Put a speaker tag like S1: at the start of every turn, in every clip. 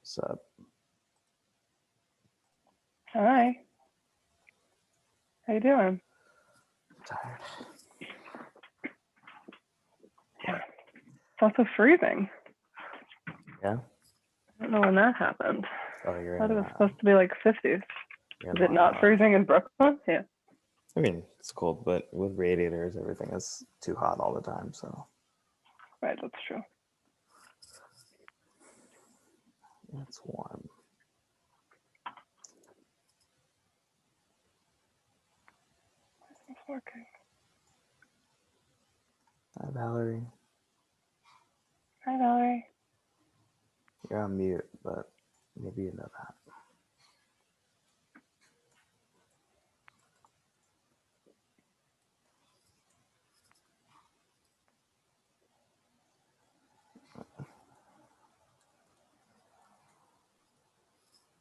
S1: So,
S2: Hi. How you doing?
S1: tired.
S2: Yeah. It's also freezing.
S1: Yeah.
S2: I don't know when that happened.
S1: Oh,
S2: I
S1: you're
S2: thought
S1: in.
S2: it was supposed to be like 50s.
S1: You're in
S2: Is it
S1: Long
S2: not
S1: Island.
S2: freezing in Brooklyn? Yeah.
S1: I mean, it's cold, but with radiators, everything is too hot all the time. So
S2: Right, that's true.
S1: it's warm.
S2: It's working.
S1: Hi, Valerie.
S2: Hi, Valerie.
S1: You're on mute, but maybe you know that.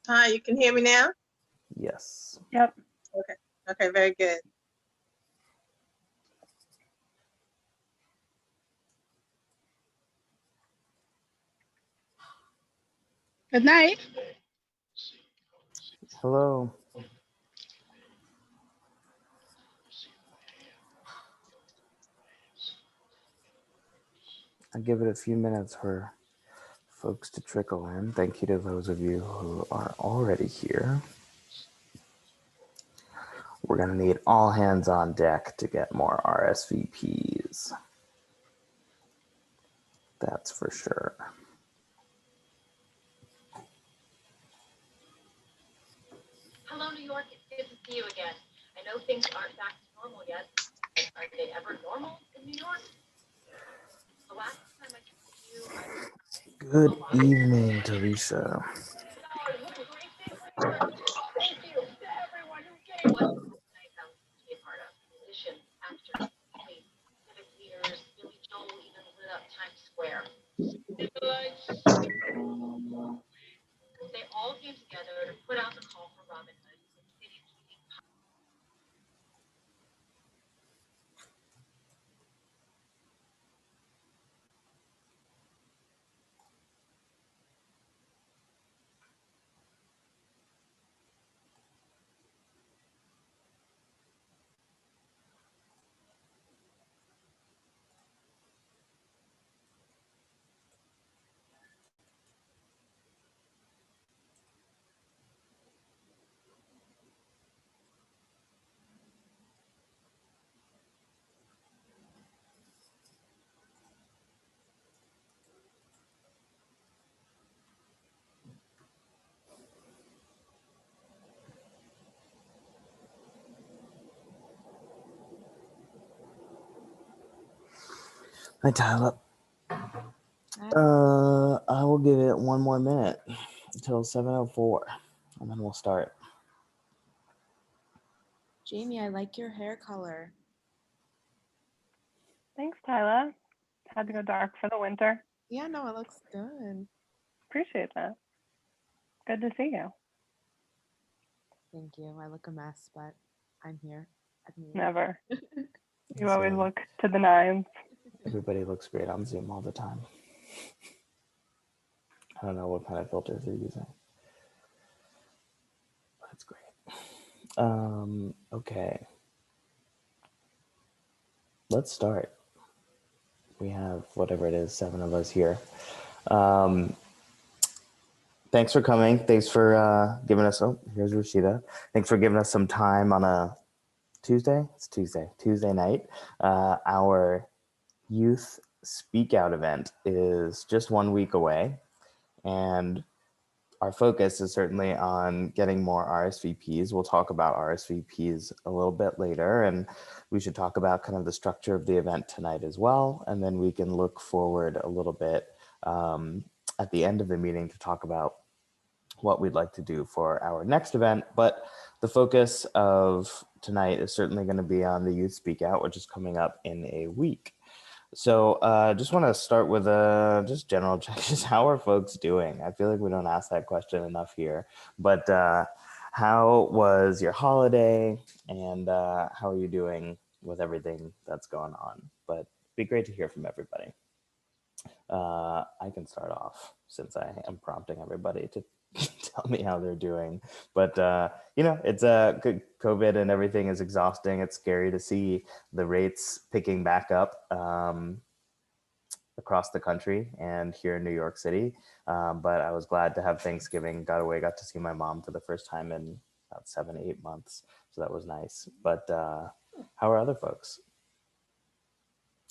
S3: Hi, you can hear me now?
S1: Yes.
S2: Yep.
S3: Okay, very good.
S4: Good night.
S1: Hello. I'll give it a few minutes for folks to trickle in. Thank you to those of you who are already here. We're going to need all hands on deck to get more RSVPs. That's for sure.
S5: Hello, New York. It's good to see you again. I know things aren't back to normal yet. But are they ever normal in New York? The last time I talked to you, I was...
S1: Good evening, Teresa.
S5: Thank you to everyone who came. What night I was to be a part of. Musicians, actors, athletes, civic leaders, Billy Joel even lit up Times Square. They all came together to put out the call for Robin Hood, the city's leading.
S1: Hi, Tyler. I will give it one more minute until 7:04, and then we'll start.
S4: Jamie, I like your hair color.
S2: Thanks, Tyla. Had to go dark for the winter.
S4: Yeah, no, it looks good.
S2: Appreciate that. Good to see you.
S4: Thank you. I look a mess, but I'm here.
S2: Never. You
S1: So
S2: always look to the nines.
S1: everybody looks great on Zoom all the time. I don't know what kind of filters they're using, but it's great. Okay. Let's start. We have whatever it is, 7 of us here. Thanks for coming. Thanks for giving us, oh, here's Rashida. Thanks for giving us some time on a Tuesday? It's Tuesday night. Our youth speak out event is just 1 week away. And our focus is certainly on getting more RSVPs. We'll talk about RSVPs a little bit later, and we should talk about kind of the structure of the event tonight as well. And then we can look forward a little bit at the end of the meeting to talk about what we'd like to do for our next event. But the focus of tonight is certainly going to be on the Youth Speak Out, which is coming up in a week. So just want to start with a just general check. Just how are folks doing? I feel like we don't ask that question enough here. But how was your holiday, and how are you doing with everything that's going on? But it'd be great to hear from everybody. I can start off since I am prompting everybody to tell me how they're doing. But it's COVID and everything is exhausting. It's scary to see the rates picking back up across the country and here in New York City. But I was glad to have Thanksgiving. Got to see my mom for the first time in about 7-8 months. So that was nice. But how are other folks?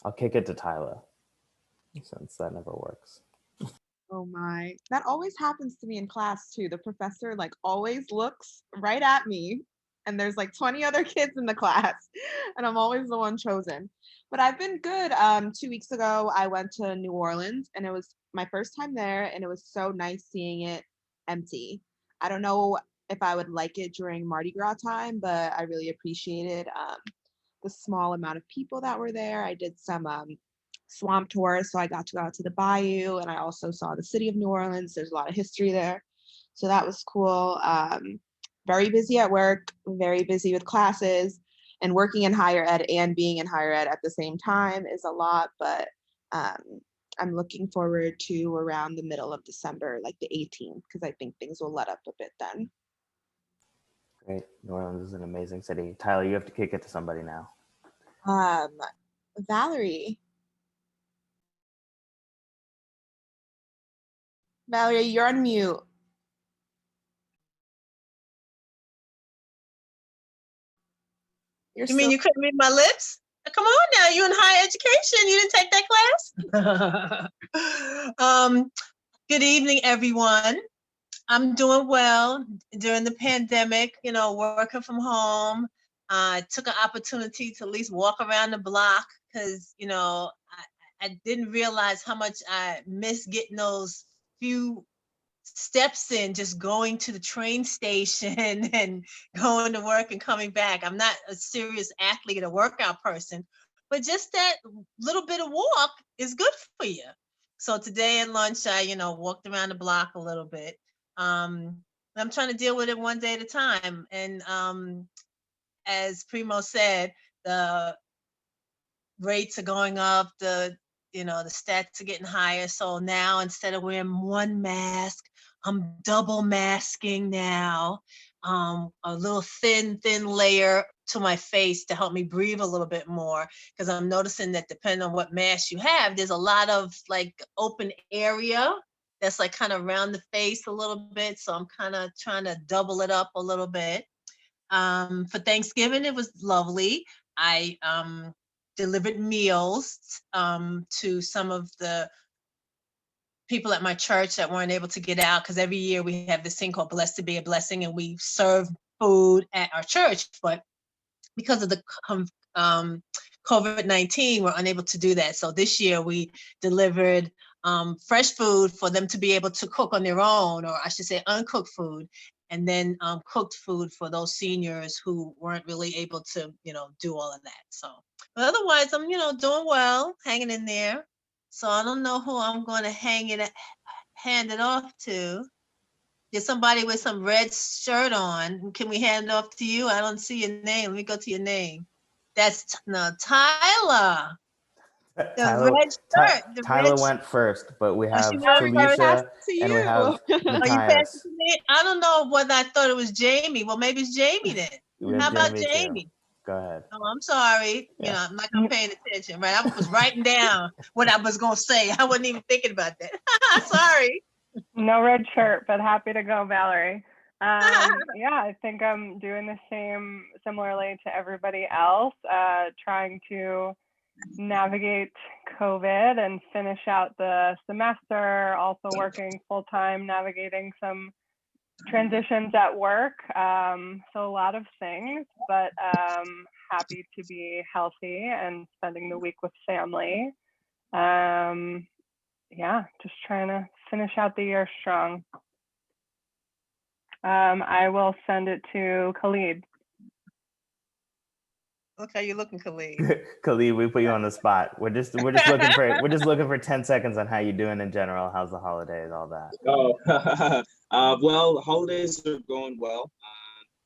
S1: I'll kick it to Tyler since that never works.
S4: Oh my, that always happens to me in class too. The professor like always looks right at me and there's like 20 other kids in the class and I'm always the one chosen. But I've been good. 2 weeks ago, I went to New Orleans and it was my first time there and it was so nice seeing it empty. I don't know if I would like it during Mardi Gras time, but I really appreciated the small amount of people that were there. I did some swamp tours, so I got to go out to the bayou and I also saw the city of New Orleans. There's a lot of history there, so that was cool. Very busy at work, very busy with classes, and working in higher ed and being in higher ed at the same time is a lot, but I'm looking forward to around the middle of December, like the 18th, because I think things will let up a bit then.
S1: Great. New Orleans is an amazing city. Tyler, you have to kick it to somebody now.
S4: Valerie. Valerie, you're on mute.
S3: You mean you couldn't read my lips? Come on now, you in higher education. You didn't take that class? Good evening, everyone. I'm doing well during the pandemic, working from home. I took an opportunity to at least walk around the block because, I didn't realize how much I missed getting those few steps in, just going to the train station and going to work and coming back. I'm not a serious athlete or workout person, but just that little bit of walk is good for you. So today at lunch, I, walked around the block a little bit. I'm trying to deal with it one day at a time. And as Primo said, the rates are going up, the stats are getting higher. So now instead of wearing one mask, I'm double masking now. A little thin layer to my face to help me breathe a little bit more, because I'm noticing that depending on what mask you have, there's a lot of like open area that's like kind of around the face a little bit. So I'm kind of trying to double it up a little bit. For Thanksgiving, it was lovely. I delivered meals to some of the people at my church that weren't able to get out, because every year we have this thing called Blessed to Be a Blessing, and we serve food at our church. But because of the COVID-19, we're unable to do that. So this year we delivered fresh food for them to be able to cook on their own, or I should say uncooked food, and then cooked food for those seniors who weren't really able to, do all of that. So, but otherwise, I'm, doing well, hanging in there. So I don't know who I'm going to hand it off to. There's somebody with some red shirt on. Can we hand it off to you? I don't see your name. Let me go to your name. That's Tyler.
S1: Tyler went first, but we have Felicia and we have Matthias.
S3: I don't know whether I thought it was Jamie. Well, maybe it's Jamie then. How about Jamie?
S1: Go ahead.
S3: Oh, I'm sorry.
S1: Yeah.
S3: I'm not paying attention, right? I was writing down what I was going to say. I wasn't even thinking about that. Sorry.
S2: No red shirt, but happy to go, Valerie. Yeah, I think I'm doing the same similarly to everybody else, trying to navigate COVID and finish out the semester, also working full-time, navigating some transitions at work. So a lot of things, but happy to be healthy and spending the week with family. Yeah, just trying to finish out the year strong. I will send it to Khalid.
S3: Okay, you're looking, Khalid.
S1: Khalid, we put you on the spot. We're just looking for 10 seconds on how you doing in general. How's the holidays, all that?
S6: Oh, well, the holidays are going well.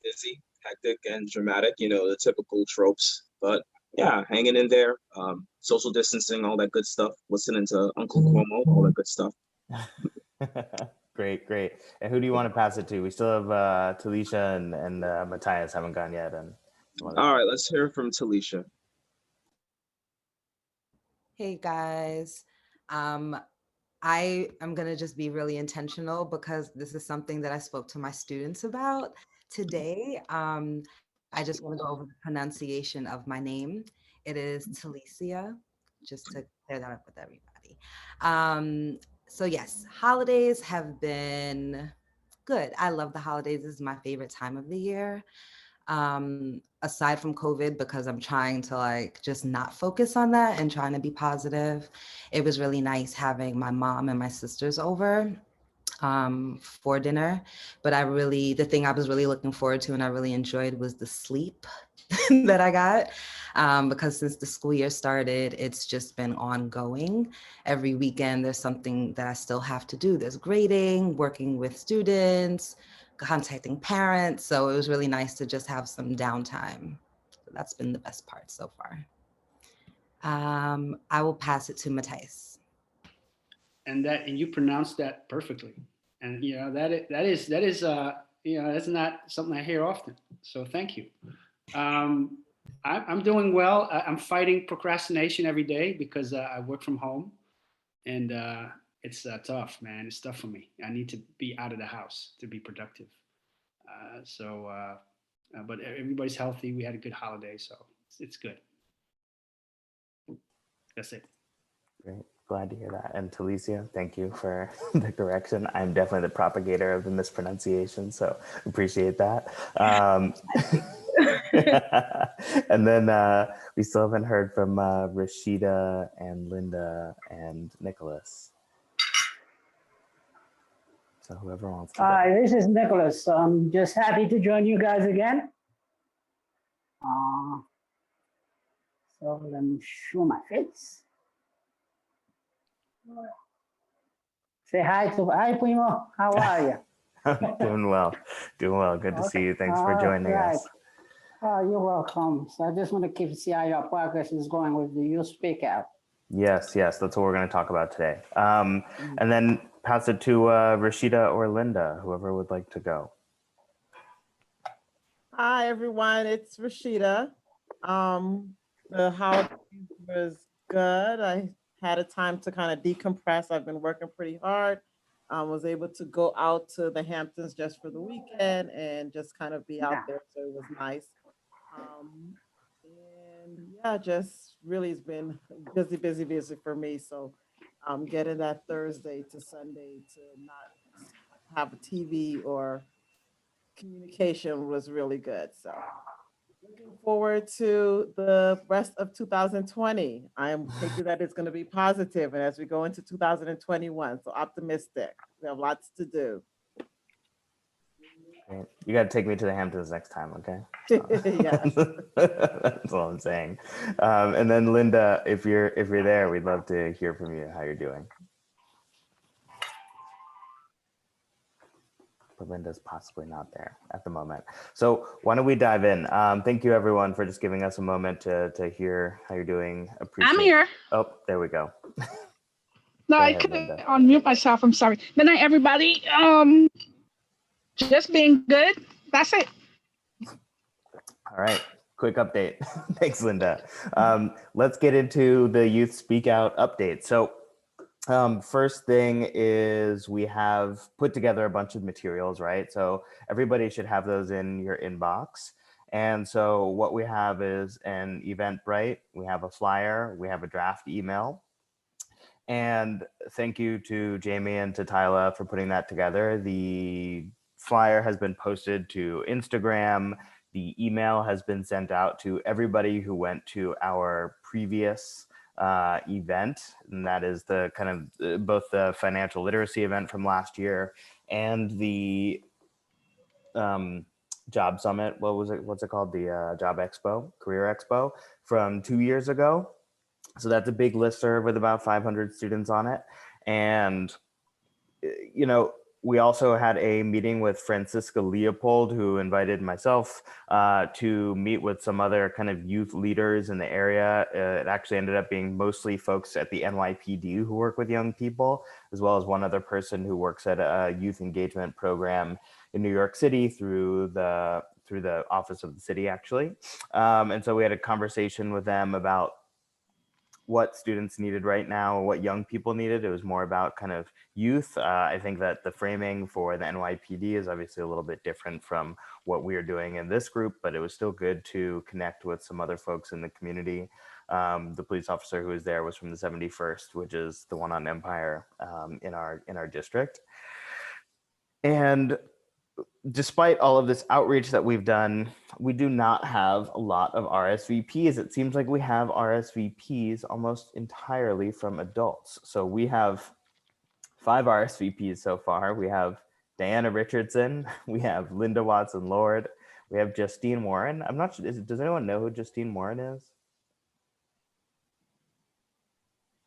S6: Busy, hectic, and dramatic. The typical tropes. But yeah, hanging in there, social distancing, all that good stuff, listening to Uncle Cuomo, all that good stuff.
S1: Great, great. And who do you want to pass it to? We still have Talisha and Matthias haven't gone yet. And
S6: All right, let's hear from Talisha.
S7: Hey guys. I am going to just be really intentional because this is something that I spoke to my students about today. I just want to go over the pronunciation of my name. It is Talicia, just to clear that up with everybody. So yes, holidays have been good. I love the holidays. This is my favorite time of the year. Aside from COVID, because I'm trying to like just not focus on that and trying to be positive. It was really nice having my mom and my sisters over for dinner. But the thing I was really looking forward to and I really enjoyed was the sleep that I got. Because since the school year started, it's just been ongoing. Every weekend, there's something that I still have to do. There's grading, working with students, contacting parents. So it was really nice to just have some downtime. So that's been the best part so far. I will pass it to Matthias.
S8: And you pronounced that perfectly. And you know that is you know, that's not something I hear often. So thank you. I'm doing well. I'm fighting procrastination every day because I work from home, and it's tough, man. It's tough for me. I need to be out of the house to be productive. But everybody's healthy. We had a good holiday, so it's good. That's it.
S1: Great. Glad to hear that. And Talicia, thank you for the correction. I'm definitely the propagator of the mispronunciation, so appreciate that. And then we still haven't heard from Rashida and Linda and Nicholas. So whoever wants to.
S9: Hi, this is Nicholas. I'm just happy to join you guys again. So let me show my face. Say hi Primo. How are you?
S1: Doing well. Good to see you. Thanks for joining us.
S9: Oh, you're welcome. So I just want to see how your progress is going with the You Speak app.
S1: Yes, that's what we're going to talk about today. And then pass it to Rashida or Linda, whoever would like to go.
S10: Hi, everyone. It's Rashida. The holiday was good. I had a time to kind of decompress. I've been working pretty hard. Was able to go out to the Hamptons just for the weekend and just kind of be out there. So it was nice. And yeah, just really it's been busy for me. So getting that Thursday to Sunday to not have a TV or communication was really good. So looking forward to the rest of 2020. I am thinking that it's going to be positive, and as we go into 2021, so optimistic. We have lots to do.
S1: Great. You got to take me to the Hamptons next time, okay?
S10: Yes.
S1: That's all I'm saying. And then Linda, if you're there, we'd love to hear from you how you're doing. But Linda's possibly not there at the moment. So why don't we dive in? Thank you everyone for just giving us a moment to hear how you're doing.
S11: I'm here.
S1: Oh, there we go.
S11: No,
S1: Go
S11: I
S1: ahead,
S11: couldn't
S1: Linda.
S11: unmute myself. I'm sorry. Good night, everybody. Just being good. That's it.
S1: All right, quick update. Thanks, Linda. Let's get into the Youth Speak Out update. So first thing is we have put together a bunch of materials, right? So everybody should have those in your inbox. And so what we have is an Eventbrite, we have a flyer, we have a draft email. And thank you to Jamie and to Tyla for putting that together. The flyer has been posted to Instagram. The email has been sent out to everybody who went to our previous event, and that is the kind of both the financial literacy event from last year and the job summit. What's it called? The job expo, career expo from 2 years ago. So that's a big listserv with about 500 students on it. And, you know, we also had a meeting with Francisca Leopold, who invited myself to meet with some other kind of youth leaders in the area. It actually ended up being mostly folks at the NYPD who work with young people, as well as one other person who works at a youth engagement program in New York City through the office of the city, actually. And so we had a conversation with them about what students needed right now, what young people needed. It was more about kind of youth. I think that the framing for the NYPD is obviously a little bit different from what we are doing in this group, but it was still good to connect with some other folks in the community. The police officer who was there was from the 71st, which is the one on Empire in our district. And despite all of this outreach that we've done, we do not have a lot of RSVPs. It seems like we have RSVPs almost entirely from adults. So we have 5 RSVPs so far. We have Diana Richardson, we have Linda Watson Lord, we have Justine Warren. I'm not sure, does anyone know who Justine Warren is?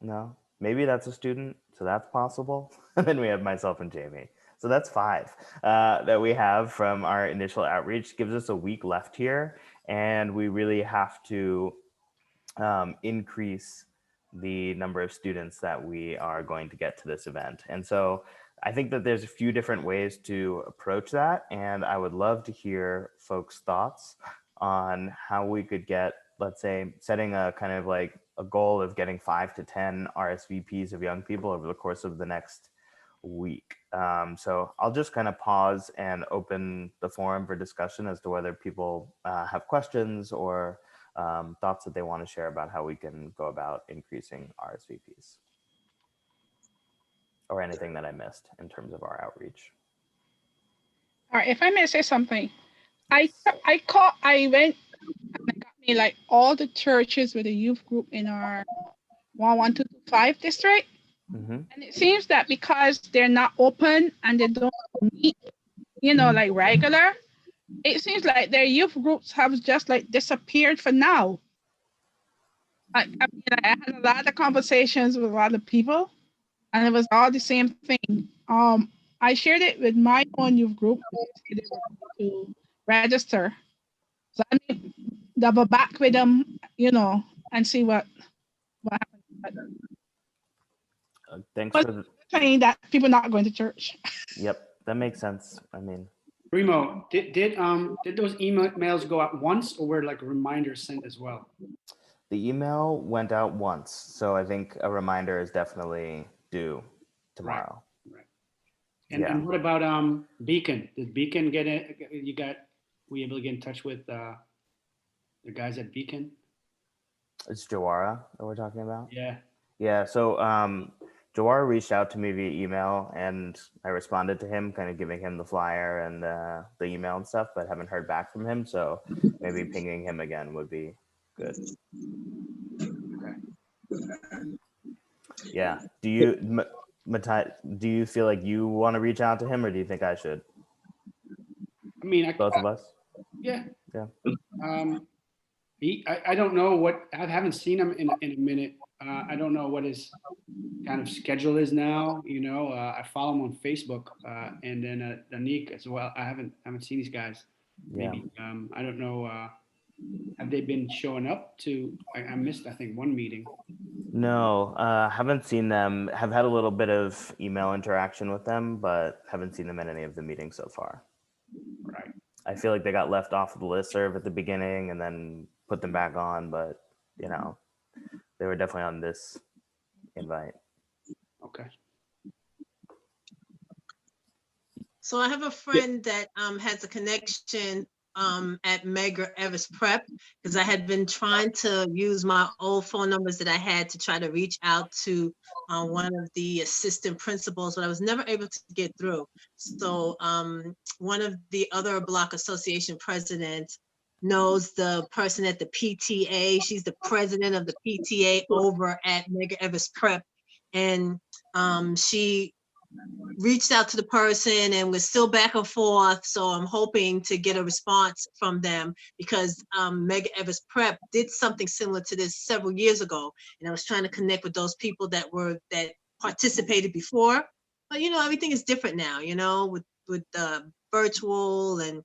S1: No, maybe that's a student, so that's possible. And then we have myself and Jamie. So that's 5 that we have from our initial outreach. Gives us a week left here, and we really have to increase the number of students that we are going to get to this event. And so I think that there's a few different ways to approach that, and I would love to hear folks' thoughts on how we could get, let's say, setting a kind of like a goal of getting 5 to 10 RSVPs of young people over the course of the next week. So I'll just kind of pause and open the forum for discussion as to whether people have questions or thoughts that they want to share about how we can go about increasing RSVPs, or anything that I missed in terms of our outreach.
S11: All right, if I may say something, I went and I got me like all the churches with a youth group in our 11225 district.
S1: Mm-hmm.
S11: And it seems that because they're not open and they don't meet, like regular, it seems like their youth groups have just like disappeared for now. I had a lot of conversations with a lot of people, and it was all the same thing. I shared it with my own youth group to register. So I mean, double back with them, and see what happens.
S1: Thanks
S11: But
S1: for
S11: saying that people not going to church.
S1: Yep, that makes sense. I mean,
S8: Remo, did those emails go out once, or were like reminders sent as well?
S1: the email went out once, so I think a reminder is definitely due tomorrow.
S8: Right. And what about Beacon? Did Beacon get it? Were you able to get in touch with the guys at Beacon?
S1: It's Jawara that we're talking about.
S8: Yeah.
S1: Yeah. So Jawara reached out to me via email, and I responded to him, kind of giving him the flyer and the email and stuff, but haven't heard back from him. So maybe pinging him again would be good.
S8: Okay.
S1: Yeah. Do you, Matai, do you feel like you want to reach out to him, or do you think I should?
S8: I mean,
S1: Both of us.
S8: Yeah.
S1: Yeah.
S8: I don't know what, I haven't seen him in a minute. I don't know what his kind of schedule is now. I follow him on Facebook, and then Anik as well. I haven't seen these guys. Maybe I don't know. Have they been showing up to? I missed, I think, one meeting.
S1: No, haven't seen them. Have had a little bit of email interaction with them, but haven't seen them in any of the meetings so far.
S8: Right.
S1: I feel like they got left off of the listserv at the beginning and then put them back on, but they were definitely on this invite.
S8: Okay.
S3: So I have a friend that has a connection at Medgar Evers Prep, because I had been trying to use my old phone numbers that I had to try to reach out to one of the assistant principals, but I was never able to get through. So one of the other block association presidents knows the person at the PTA. She's the president of the PTA over at Medgar Evers Prep. And she reached out to the person and was still back and forth. So I'm hoping to get a response from them, because Medgar Evers Prep did something similar to this several years ago. And I was trying to connect with those people that participated before But everything is different now, with virtual and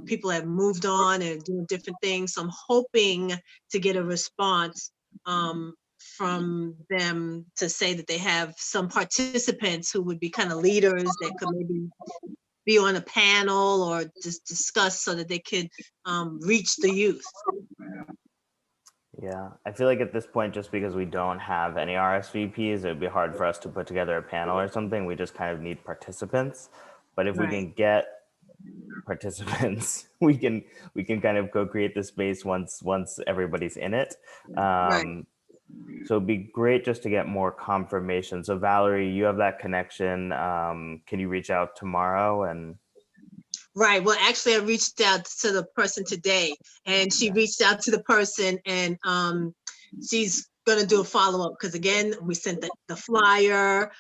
S3: people have moved on and doing different things. So I'm hoping to get a response from them to say that they have some participants who would be kind of leaders that could maybe be on a panel or just discuss so that they could reach the youth.
S1: Yeah, I feel like at this point, just because we don't have any RSVPs, it would be hard for us to put together a panel or something. We just kind of need participants. But if we can get participants, we can kind of co-create the space once everybody's in it. So it'd be great just to get more confirmation. So Valerie, you have that connection. Can you reach out tomorrow and?
S3: Right. Well, actually, I reached out to the person today, and she reached out to the person, and she's gonna do a follow-up because again, we sent the flyer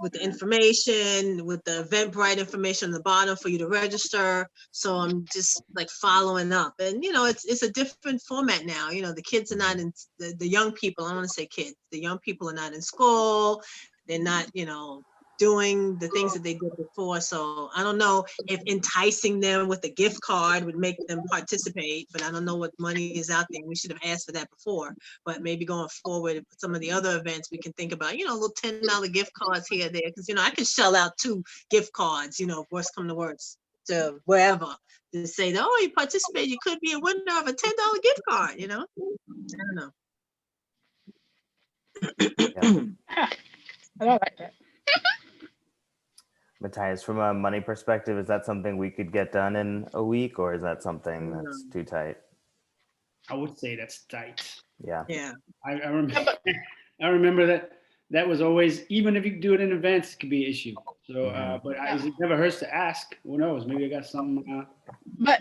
S3: with the information, with the Eventbrite information on the bottom for you to register. So I'm just like following up, and it's a different format now. The kids are not in the young people. I don't want to say kids. The young people are not in school. They're not, doing the things that they did before. So I don't know if enticing them with a gift card would make them participate, but I don't know what money is out there. We should have asked for that before, but maybe going forward, some of the other events we can think about, little $10 gift cards here or there. Because, I can shell out 2 gift cards, worst come to worst, to wherever, to say that, oh, you participate, you could be a winner of a $10 gift card, I don't know.
S11: I don't like that.
S1: Matthias, from a money perspective, is that something we could get done in a week, or is that something that's too tight?
S8: I would say that's tight.
S1: Yeah.
S3: Yeah.
S8: I remember. I remember that was always, even if you do it in advance, it could be an issue. So, but it never hurts to ask. Who knows? Maybe I got something.
S11: But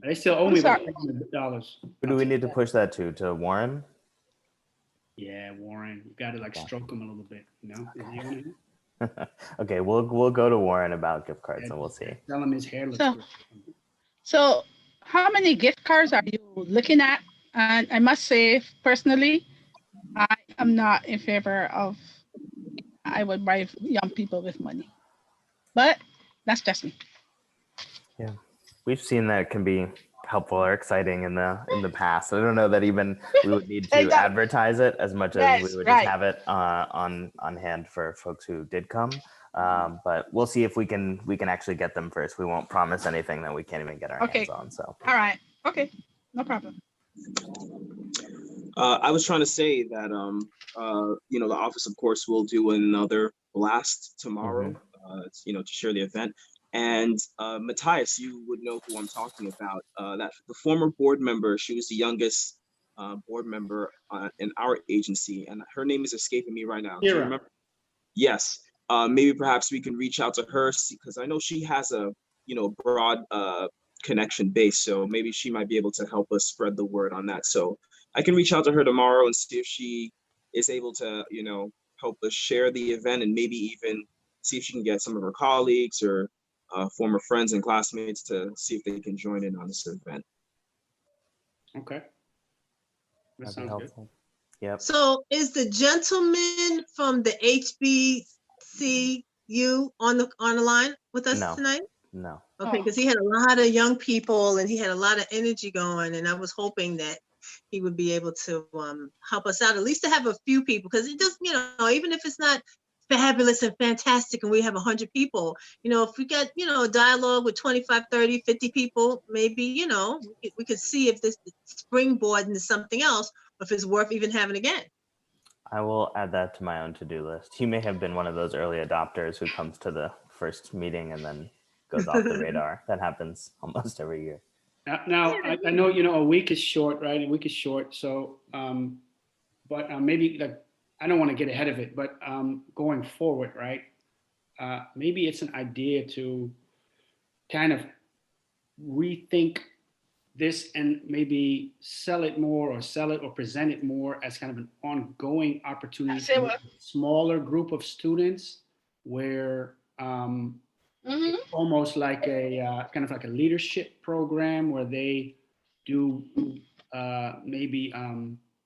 S8: they still owe me about $100.
S1: Who do we need to push that to Warren?
S8: Yeah, Warren. You got to stroke him a little bit. Is he on here?
S1: Okay, we'll go to Warren about gift cards and we'll see.
S8: Tell him his hair looks good.
S11: So how many gift cards are you looking at? And I must say, personally, I am not in favor of, I would buy young people with money. But that's just me.
S1: Yeah, we've seen that it can be helpful or exciting in the past. I don't know that even we would need to advertise it as much as we would just have it on hand for folks who did come. But we'll see if we can actually get them first. We won't promise anything that we can't even get our hands on. So
S11: all right, okay, no problem.
S6: I was trying to say that the office, of course, will do another blast tomorrow. To share the event. And Matthias, you would know who I'm talking about. That the former board member, she was the youngest board member in our agency, and her name is escaping me right now. Do you remember? Yes. Maybe perhaps we can reach out to her because I know she has a broad connection base, so maybe she might be able to help us spread the word on that. So I can reach out to her tomorrow and see if she is able to help us share the event, and maybe even see if she can get some of her colleagues or former friends and classmates to see if they can join in on this event.
S8: Okay. That sounds helpful.
S1: Yep.
S3: So is the gentleman from the HBCU on the line with us tonight?
S1: No.
S3: Okay, because he had a lot of young people and he had a lot of energy going, and I was hoping that he would be able to help us out, at least to have a few people, because it just, even if it's not fabulous and fantastic and we have 100 people, if we get, a dialogue with 25, 30, 50 people, maybe, we could see if this springboard into something else, or if it's worth even having again.
S1: I will add that to my own to-do list. He may have been one of those early adopters who comes to the first meeting and then goes off the radar. That happens almost every year.
S8: Now I know, a week is short, right? A week is short. So, but maybe I don't want to get ahead of it, but going forward, right? Maybe it's an idea to kind of rethink this and maybe sell it or present it more as kind of an ongoing opportunity for a smaller group of students where almost like a kind of like a leadership program where they do maybe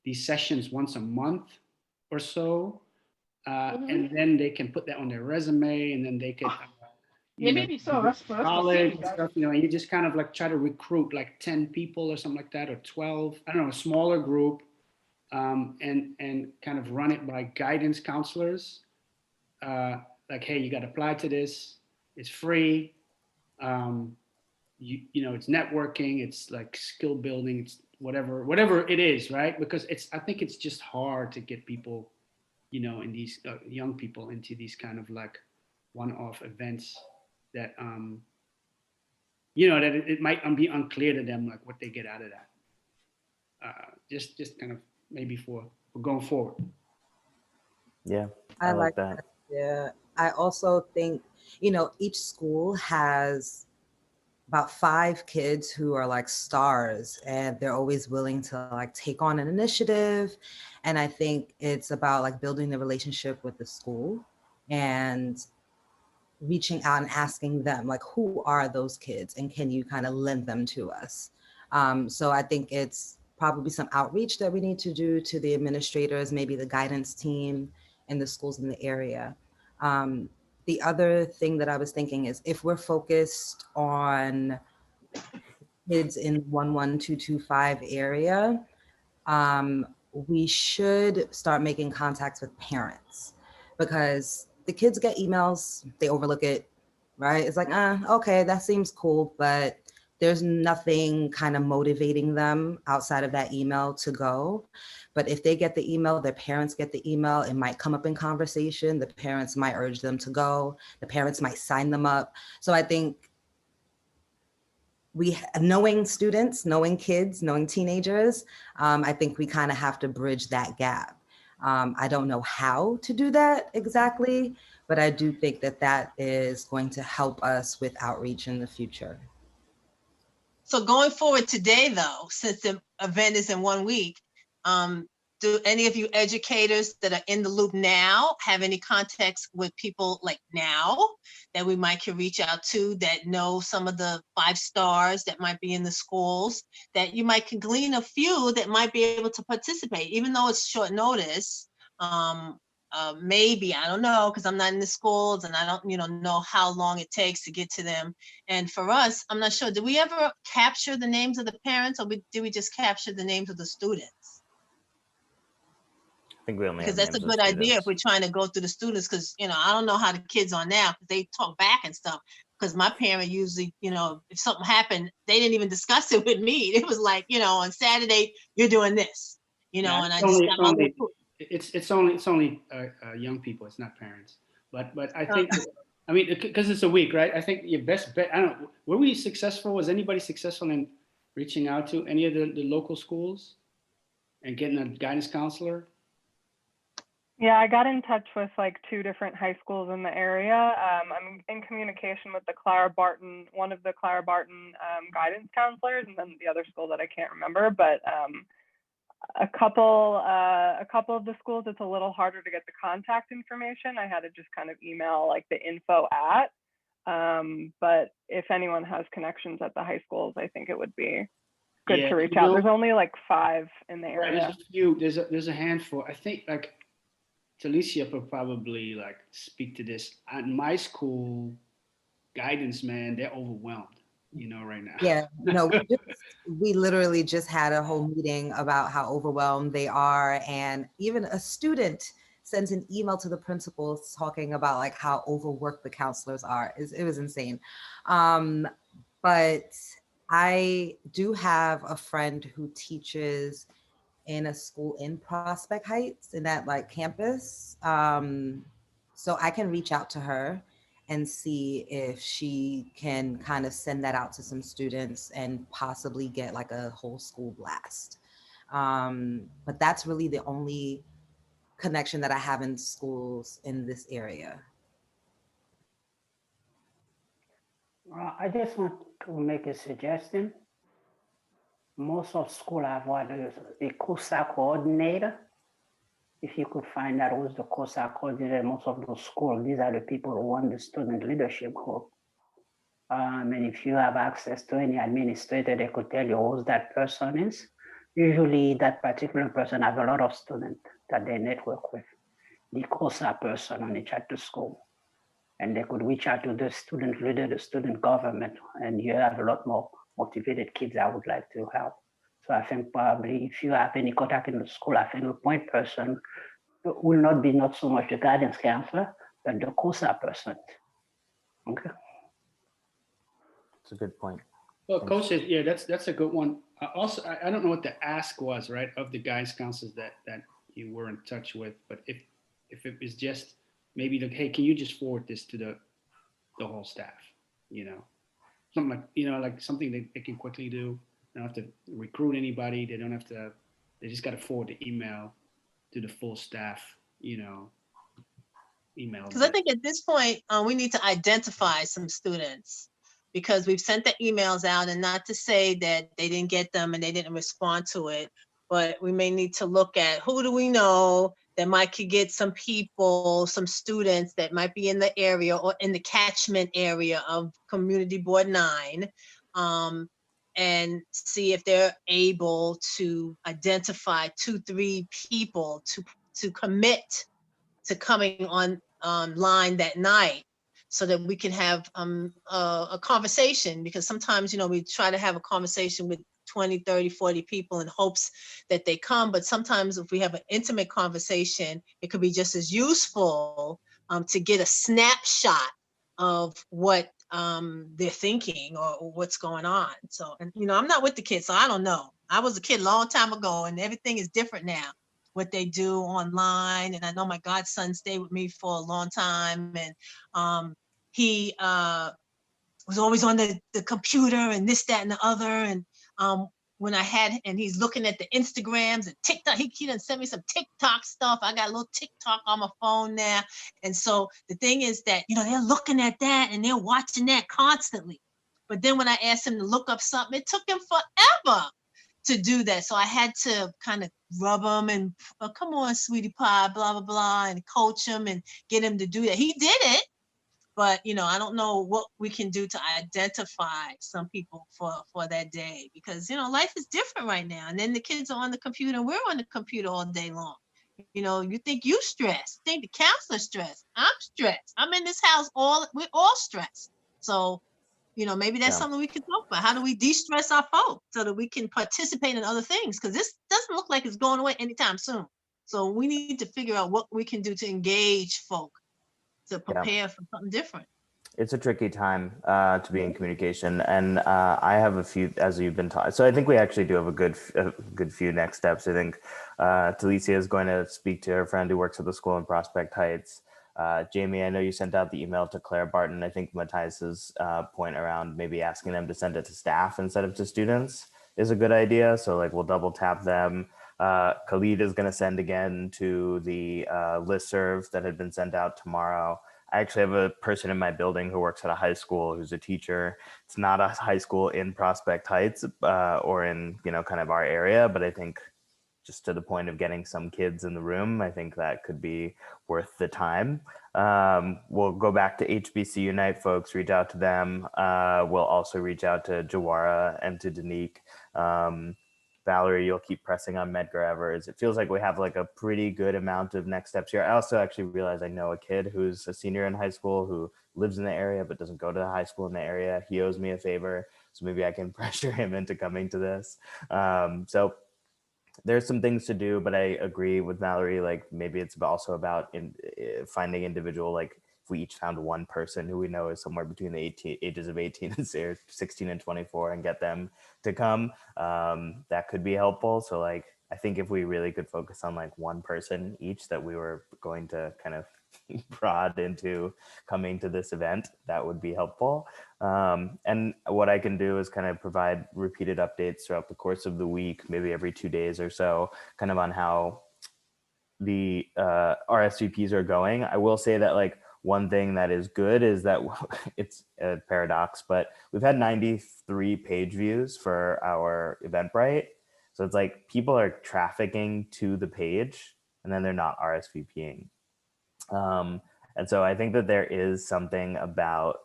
S8: these sessions once a month or so, and then they can put that on their resume, and then they could,
S11: Yeah, maybe so.
S8: go
S11: That's
S8: to
S11: for us to
S8: college
S11: see
S8: and
S11: that.
S8: stuff, and you just kind of like try to recruit like 10 people or something like that, or 12, I don't know, a smaller group, and kind of run it by guidance counselors. Like, hey, you got to apply to this. It's free. It's networking. It's like skill building. It's whatever it is, right? Because I think it's just hard to get people, in these young people into these kind of like one-off events that, that it might be unclear to them, like what they get out of that. Just kind of maybe for going forward.
S1: Yeah,
S7: I
S1: like
S7: like
S1: that.
S7: that. Yeah. I also think, each school has about 5 kids who are like stars, and they're always willing to like take on an initiative. And I think it's about like building the relationship with the school and reaching out and asking them like, who are those kids and can you kind of lend them to us? So I think it's probably some outreach that we need to do to the administrators, maybe the guidance team and the schools in the area. The other thing that I was thinking is, if we're focused on kids in 11225 area, we should start making contacts with parents, because the kids get emails, they overlook it, right? It's like, okay, that seems cool, but there's nothing kind of motivating them outside of that email to go. But if they get the email, their parents get the email, it might come up in conversation. The parents might urge them to go. The parents might sign them up. So I think knowing students, knowing kids, knowing teenagers, I think we kind of have to bridge that gap. I don't know how to do that exactly, but I do think that is going to help us with outreach in the future.
S3: So going forward today, though, since the event is in 1 week, do any of you educators that are in the loop now have any contacts with people like now that we might can reach out to, that know some of the 5 stars that might be in the schools, that you might can glean a few that might be able to participate, even though it's short notice? Maybe, I don't know, because I'm not in the schools and I don't know how long it takes to get to them. And for us, I'm not sure, did we ever capture the names of the parents, or did we just capture the names of the students?
S1: I think we only
S3: Because
S1: have
S3: that's a
S1: names of
S3: good idea if
S1: students.
S3: we're trying to go through the students, because I don't know how the kids are now, because they talk back and stuff. Because my parent usually, if something happened, they didn't even discuss it with me. It was like, on Saturday you're doing this,
S8: Yeah,
S3: and I just got my little.
S8: it's only young people. It's not parents. But I think, I mean, because it's a week, right? I think your best bet. I don't know. Were we successful? Was anybody successful in reaching out to any of the local schools and getting a guidance counselor?
S2: Yeah, I got in touch with like 2 different high schools in the area. I'm in communication with one of the Clara Barton guidance counselors, and then the other school that I can't remember. But a couple of the schools, it's a little harder to get the contact information. I had to just kind of email like the info at. But if anyone has connections at the high schools, I think it would be good to reach out. There's only like 5 in the area.
S8: There's a few. There's a handful. I think like Talicia could probably like speak to this. At my school, guidance, man, they're overwhelmed, right now.
S7: Yeah, no, we literally just had a whole meeting about how overwhelmed they are. And even a student sent an email to the principals talking about like how overworked the counselors are. It was insane. But I do have a friend who teaches in a school in Prospect Heights, in that like campus. So I can reach out to her and see if she can kind of send that out to some students and possibly get like a whole school blast. But that's really the only connection that I have in schools in this area.
S9: I just want to make a suggestion. Most of school have what is a COSA coordinator. If you could find out who's the COSA coordinator, most of those schools, these are the people who run the student leadership group. And if you have access to any administrator, they could tell you who that person is. Usually that particular person has a lot of students that they network with. the COSA person on each at the school. And they could reach out to the student leader, the student government, and you have a lot more motivated kids I would like to help. So I think probably if you have any contact in the school, I think the point person will not be not so much the guidance counselor, but the COSA person. Okay.
S1: It's a good point.
S8: Well,
S1: Thanks.
S8: coaches, yeah, that's a good one. Also, I don't know what the ask was, right, of the guidance counselors that you were in touch with, but if it was just maybe like, hey, can you just forward this to the whole staff, something like, like something they can quickly do. They don't have to recruit anybody. They don't have to. They just got to forward the email to the full staff, email.
S3: Because I think at this point, we need to identify some students because we've sent the emails out, and not to say that they didn't get them and they didn't respond to it, but we may need to look at who do we know that might could get some people, some students that might be in the area or in the catchment area of Community Board 9, and see if they're able to identify 2-3 people to commit to coming on line that night so that we can have a conversation, because sometimes, we try to have a conversation with 20, 30, 40 people in hopes that they come. But sometimes if we have an intimate conversation, it could be just as useful to get a snapshot of what they're thinking or what's going on. So, and I'm not with the kids, so I don't know. I was a kid a long time ago and everything is different now, what they do online. And I know my godson stayed with me for a long time, and he was always on the computer and this, that, and the other. And when he's looking at the Instagrams and TikTok, he done sent me some TikTok stuff. I got a little TikTok on my phone now. And so the thing is that, they're looking at that and they're watching that constantly. But then when I asked him to look up something, it took him forever to do that. So I had to kind of rub him and come on, sweetie pie, blah, blah, blah, and coach him and get him to do that. He did it, but I don't know what we can do to identify some people for that day, because life is different right now. And then the kids are on the computer and we're on the computer all day long. You think you stressed, think the counselor's stressed. I'm stressed. I'm in this house we're all stressed. So maybe that's something we can talk about. How do we de-stress our folks so that we can participate in other things? Because this doesn't look like it's going away anytime soon. So we need to figure out what we can do to engage folk, to prepare for something different.
S1: It's a tricky time to be in communication, and I have a few, as you've been taught. So I think we actually do have a good few next steps. I think Talicia is going to speak to her friend who works at the school in Prospect Heights. Jamie, I know you sent out the email to Claire Barton. I think Matthias's point around maybe asking them to send it to staff instead of to students is a good idea. So like we'll double tap them. Khalid is going to send again to the listserv that had been sent out tomorrow. I actually have a person in my building who works at a high school who's a teacher. It's not a high school in Prospect Heights or in, kind of our area, but I think just to the point of getting some kids in the room, I think that could be worth the time. We'll go back to HBC Unite folks, reach out to them. We'll also reach out to Jawara and to Danique. Valerie, you'll keep pressing on Medgar Evers. It feels like we have like a pretty good amount of next steps here. I also actually realized I know a kid who's a senior in high school who lives in the area but doesn't go to the high school in the area. He owes me a favor, so maybe I can pressure him into coming to this. So there's some things to do, but I agree with Valerie. Like maybe it's also about finding individual, like if we each found one person who we know is somewhere between the ages of 18 and 16 and 24 and get them to come, that could be helpful. So like, I think if we really could focus on like one person each that we were going to kind of prod into coming to this event, that would be helpful. And what I can do is kind of provide repeated updates throughout the course of the week, maybe every 2 days or so, kind of on how the RSVPs are going. I will say that like one thing that is good is that it's a paradox, but we've had 93 page views for our Eventbrite. So it's like people are trafficking to the page and then they're not RSVPing. And so I think that there is something about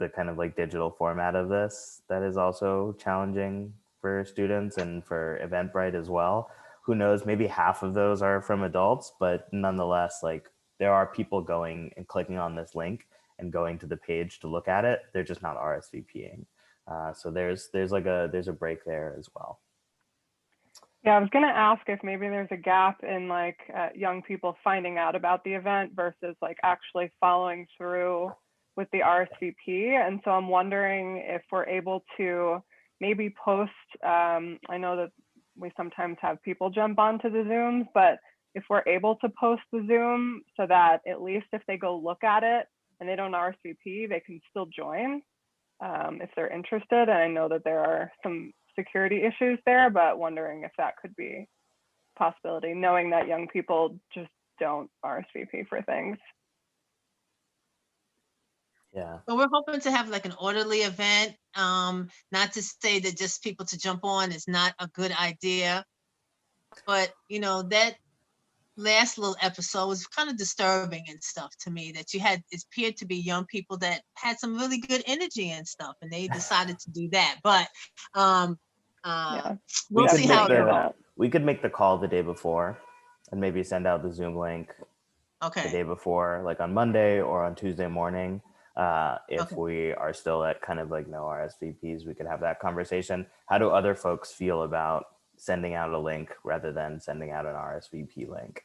S1: the kind of like digital format of this that is also challenging for students and for Eventbrite as well. who knows, maybe half of those are from adults, but nonetheless, like there are people going and clicking on this link and going to the page to look at it. They're just not RSVPing. So there's a break there as well.
S2: Yeah, I was going to ask if maybe there's a gap in like young people finding out about the event versus like actually following through with the RSVP. And so I'm wondering if we're able to maybe post, I know that we sometimes have people jump onto the Zooms, but if we're able to post the Zoom so that at least if they go look at it and they don't RSVP, they can still join if they're interested. And I know that there are some security issues there, but wondering if that could be a possibility, knowing that young people just don't RSVP for things.
S1: Yeah.
S3: But we're hoping to have like an orderly event. Not to say that just people to jump on is not a good idea, but you know, that last little episode was kind of disturbing and stuff to me, that you had, it appeared to be young people that had some really good energy and stuff, and they decided to do that. But we'll see how it goes.
S1: We could make the call the day before and maybe send out the Zoom link the day before, like on Monday or on Tuesday morning. If we are still at kind of like no RSVPs, we could have that conversation. How do other folks feel about sending out a link rather than sending out an RSVP link?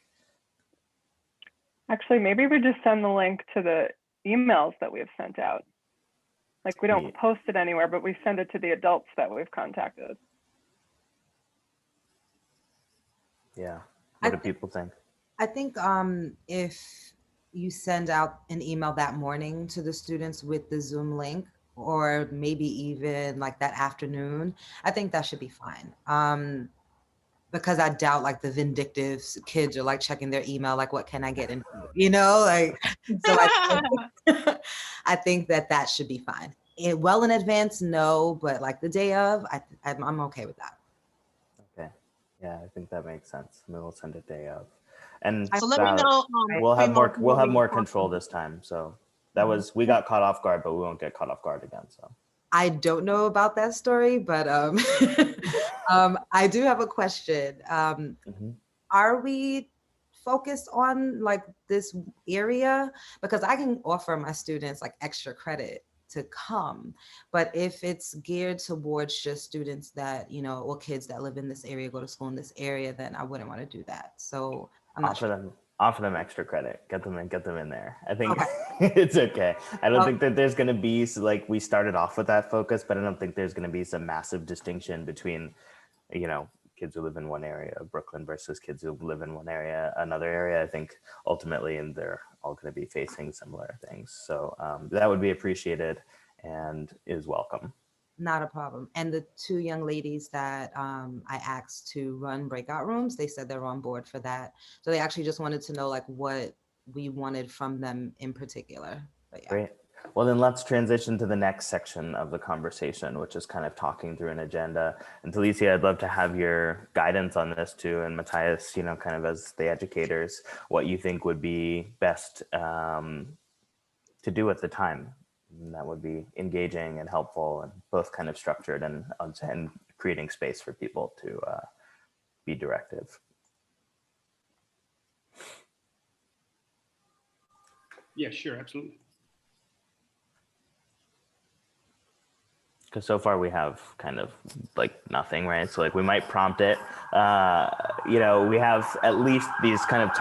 S2: Actually, maybe we just send the link to the emails that we have sent out. Like we don't post it anywhere, but we send it to the adults that we've contacted.
S1: Yeah. What do people think?
S7: I think if you send out an email that morning to the students with the Zoom link, or maybe even like that afternoon, I think that should be fine. Because I doubt like the vindictive kids are like checking their email, like what can I get into, you know, like, so I think that should be fine. Well in advance, no, but like the day of, I'm okay with that.
S1: Okay. Yeah, I think that makes sense. And then we'll send it day of. And
S3: so let me know.
S1: We'll have more control this time. So that was, we got caught off guard, but we won't get caught off guard again. So
S7: I don't know about that story, but I do have a question. Are we focused on like this area? Because I can offer my students like extra credit to come, but if it's geared towards just students that, you know, or kids that live in this area, go to school in this area, then I wouldn't want to do that. So I'm not sure.
S1: Offer them extra credit, get them in there. I think it's okay. I don't think that there's going to be, so like we started off with that focus, but I don't think there's going to be some massive distinction between, you know, kids who live in one area of Brooklyn versus kids who live in another area. I think ultimately, and they're all going to be facing similar things. So that would be appreciated and is welcome.
S7: Not a problem. And the two young ladies that I asked to run breakout rooms, they said they're on board for that. So they actually just wanted to know like what we wanted from them in particular. But yeah.
S1: Great. Well, then let's transition to the next section of the conversation, which is kind of talking through an agenda. And Talicia, I'd love to have your guidance on this too. And Matthias, you know, kind of as the educators, what you think would be best to do at the time. And that would be engaging and helpful and both kind of structured and creating space for people to be directive.
S8: Yeah, sure, absolutely.
S1: Because so far we have kind of like nothing, right? So like we might prompt it. You know, we have at least these kind of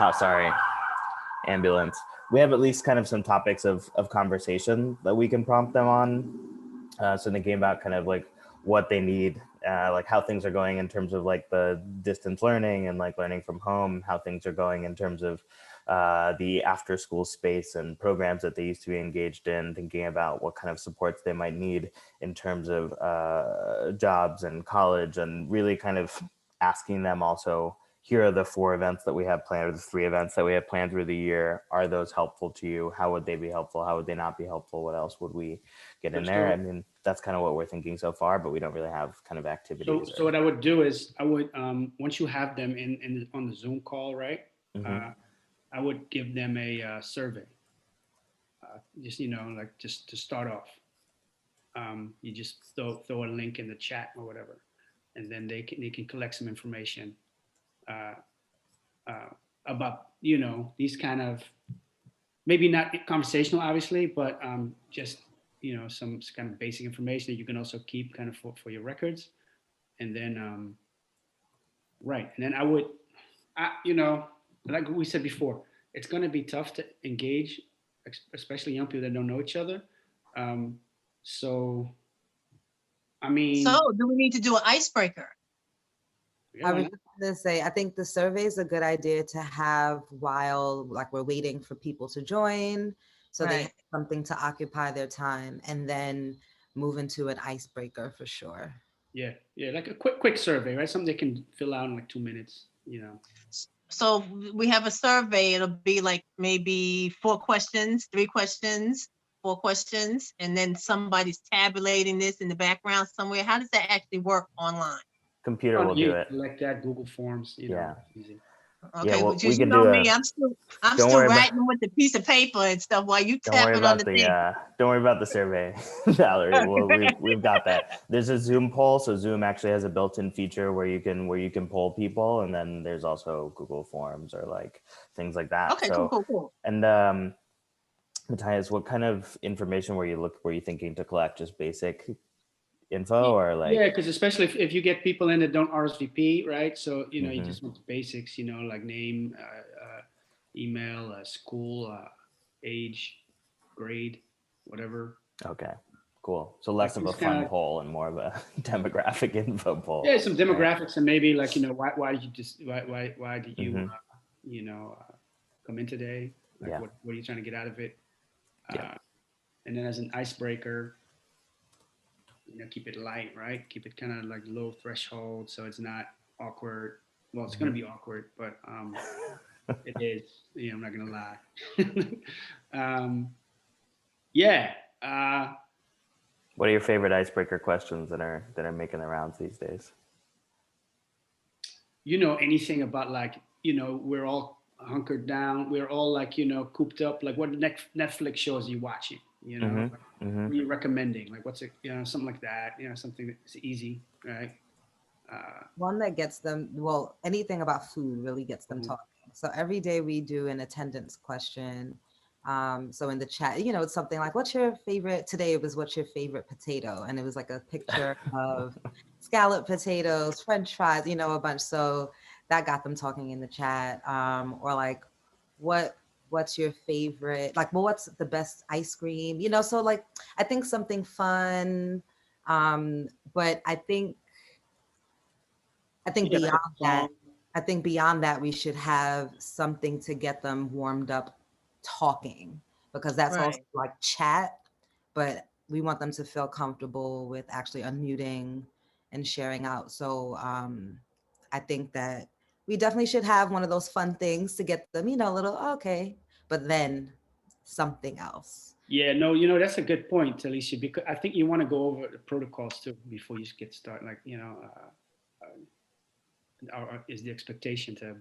S1: ambulance. We have at least kind of some topics of conversation that we can prompt them on. So thinking about kind of like what they need, like how things are going in terms of like the distance learning and like learning from home, how things are going in terms of the after school space and programs that they used to be engaged in, thinking about what kind of supports they might need in terms of jobs and college, and really kind of asking them also, here are the 4 events that we have planned, or the 3 events that we have planned through the year. Are those helpful to you? How would they be helpful? How would they not be helpful? What else would we get in there? I mean, that's kind of what we're thinking so far, but we don't really have kind of activities.
S8: So what I would do is I would, once you have them on the Zoom call, right? I would give them a survey. Just, you know, like just to start off. You just throw a link in the chat or whatever, and then they can collect some information about, you know, these kind of, maybe not conversational, obviously, but just, you know, some kind of basic information that you can also keep kind of for your records. And then, right. And then you know, like we said before, it's going to be tough to engage, especially young people that don't know each other. So, I mean.
S3: So do we need to do an icebreaker?
S7: I was just going to say, I think the survey is a good idea to have while like we're waiting for people to join, so they have something to occupy their time, and then move into an icebreaker for sure.
S8: Yeah, like a quick survey, right? Something they can fill out in like 2 minutes, you know.
S3: So we have a survey. It'll be like maybe 4 questions, 3 questions, 4 questions, and then somebody's tabulating this in the background somewhere. How does that actually work online?
S1: Computer will do it.
S8: Like that, Google Forms, you know. Easy.
S3: Okay,
S1: yeah, well,
S3: but
S1: we
S3: you
S1: can
S3: know
S1: do
S3: me, I'm still writing with the piece of paper and stuff while you tapping on the thing.
S1: Don't worry about the survey, Valerie. Well, we've got that. There's a Zoom poll, so Zoom actually has a built-in feature where you can poll people, and then there's also Google Forms or like things like that.
S3: Okay,
S1: so,
S3: cool.
S1: And Matthias, what kind of information were you thinking to collect? Just basic info or like?
S8: Yeah, because especially if you get people in that don't RSVP, right? So, you know, you just want the basics, you know, like name, email, school, age, grade, whatever.
S1: Okay, cool. So less of a fun poll and more of a demographic info poll.
S8: Yeah, some demographics, and maybe like, you know, why did you you know, come in today? Like what are you trying to get out of it? And then as an icebreaker, you know, keep it light, right? Keep it kind of like low threshold, so it's not awkward. Well, it's going to be awkward, but it is. You know, I'm not going to lie. Yeah.
S1: What are your favorite icebreaker questions that are making the rounds these days?
S8: You know, anything about like, you know, we're all hunkered down. We're all like, you know, cooped up. Like, what Netflix shows are you watching? You know, what are you recommending? Like, what's it, you know, something like that, you know, something that's easy, right?
S7: One that gets them, well, anything about food really gets them talking. So every day we do an attendance question. So in the chat, you know, it's something like, what's your favorite, today it was, what's your favorite potato? And it was like a picture of scalloped potatoes, French fries, you know, a bunch. So that got them talking in the chat. Or like, what's your favorite, like, well, what's the best ice cream, you know? So like, I think something fun, but I think beyond that, we should have something to get them warmed up talking, because that's also like chat, but we want them to feel comfortable with actually unmuting and sharing out. So I think that we definitely should have one of those fun things to get them, you know, a little, okay, but then something else.
S8: Yeah, no, you know, that's a good point, Alicia, because I think you want to go over the protocols too before you get started. Like, you know, is the expectation to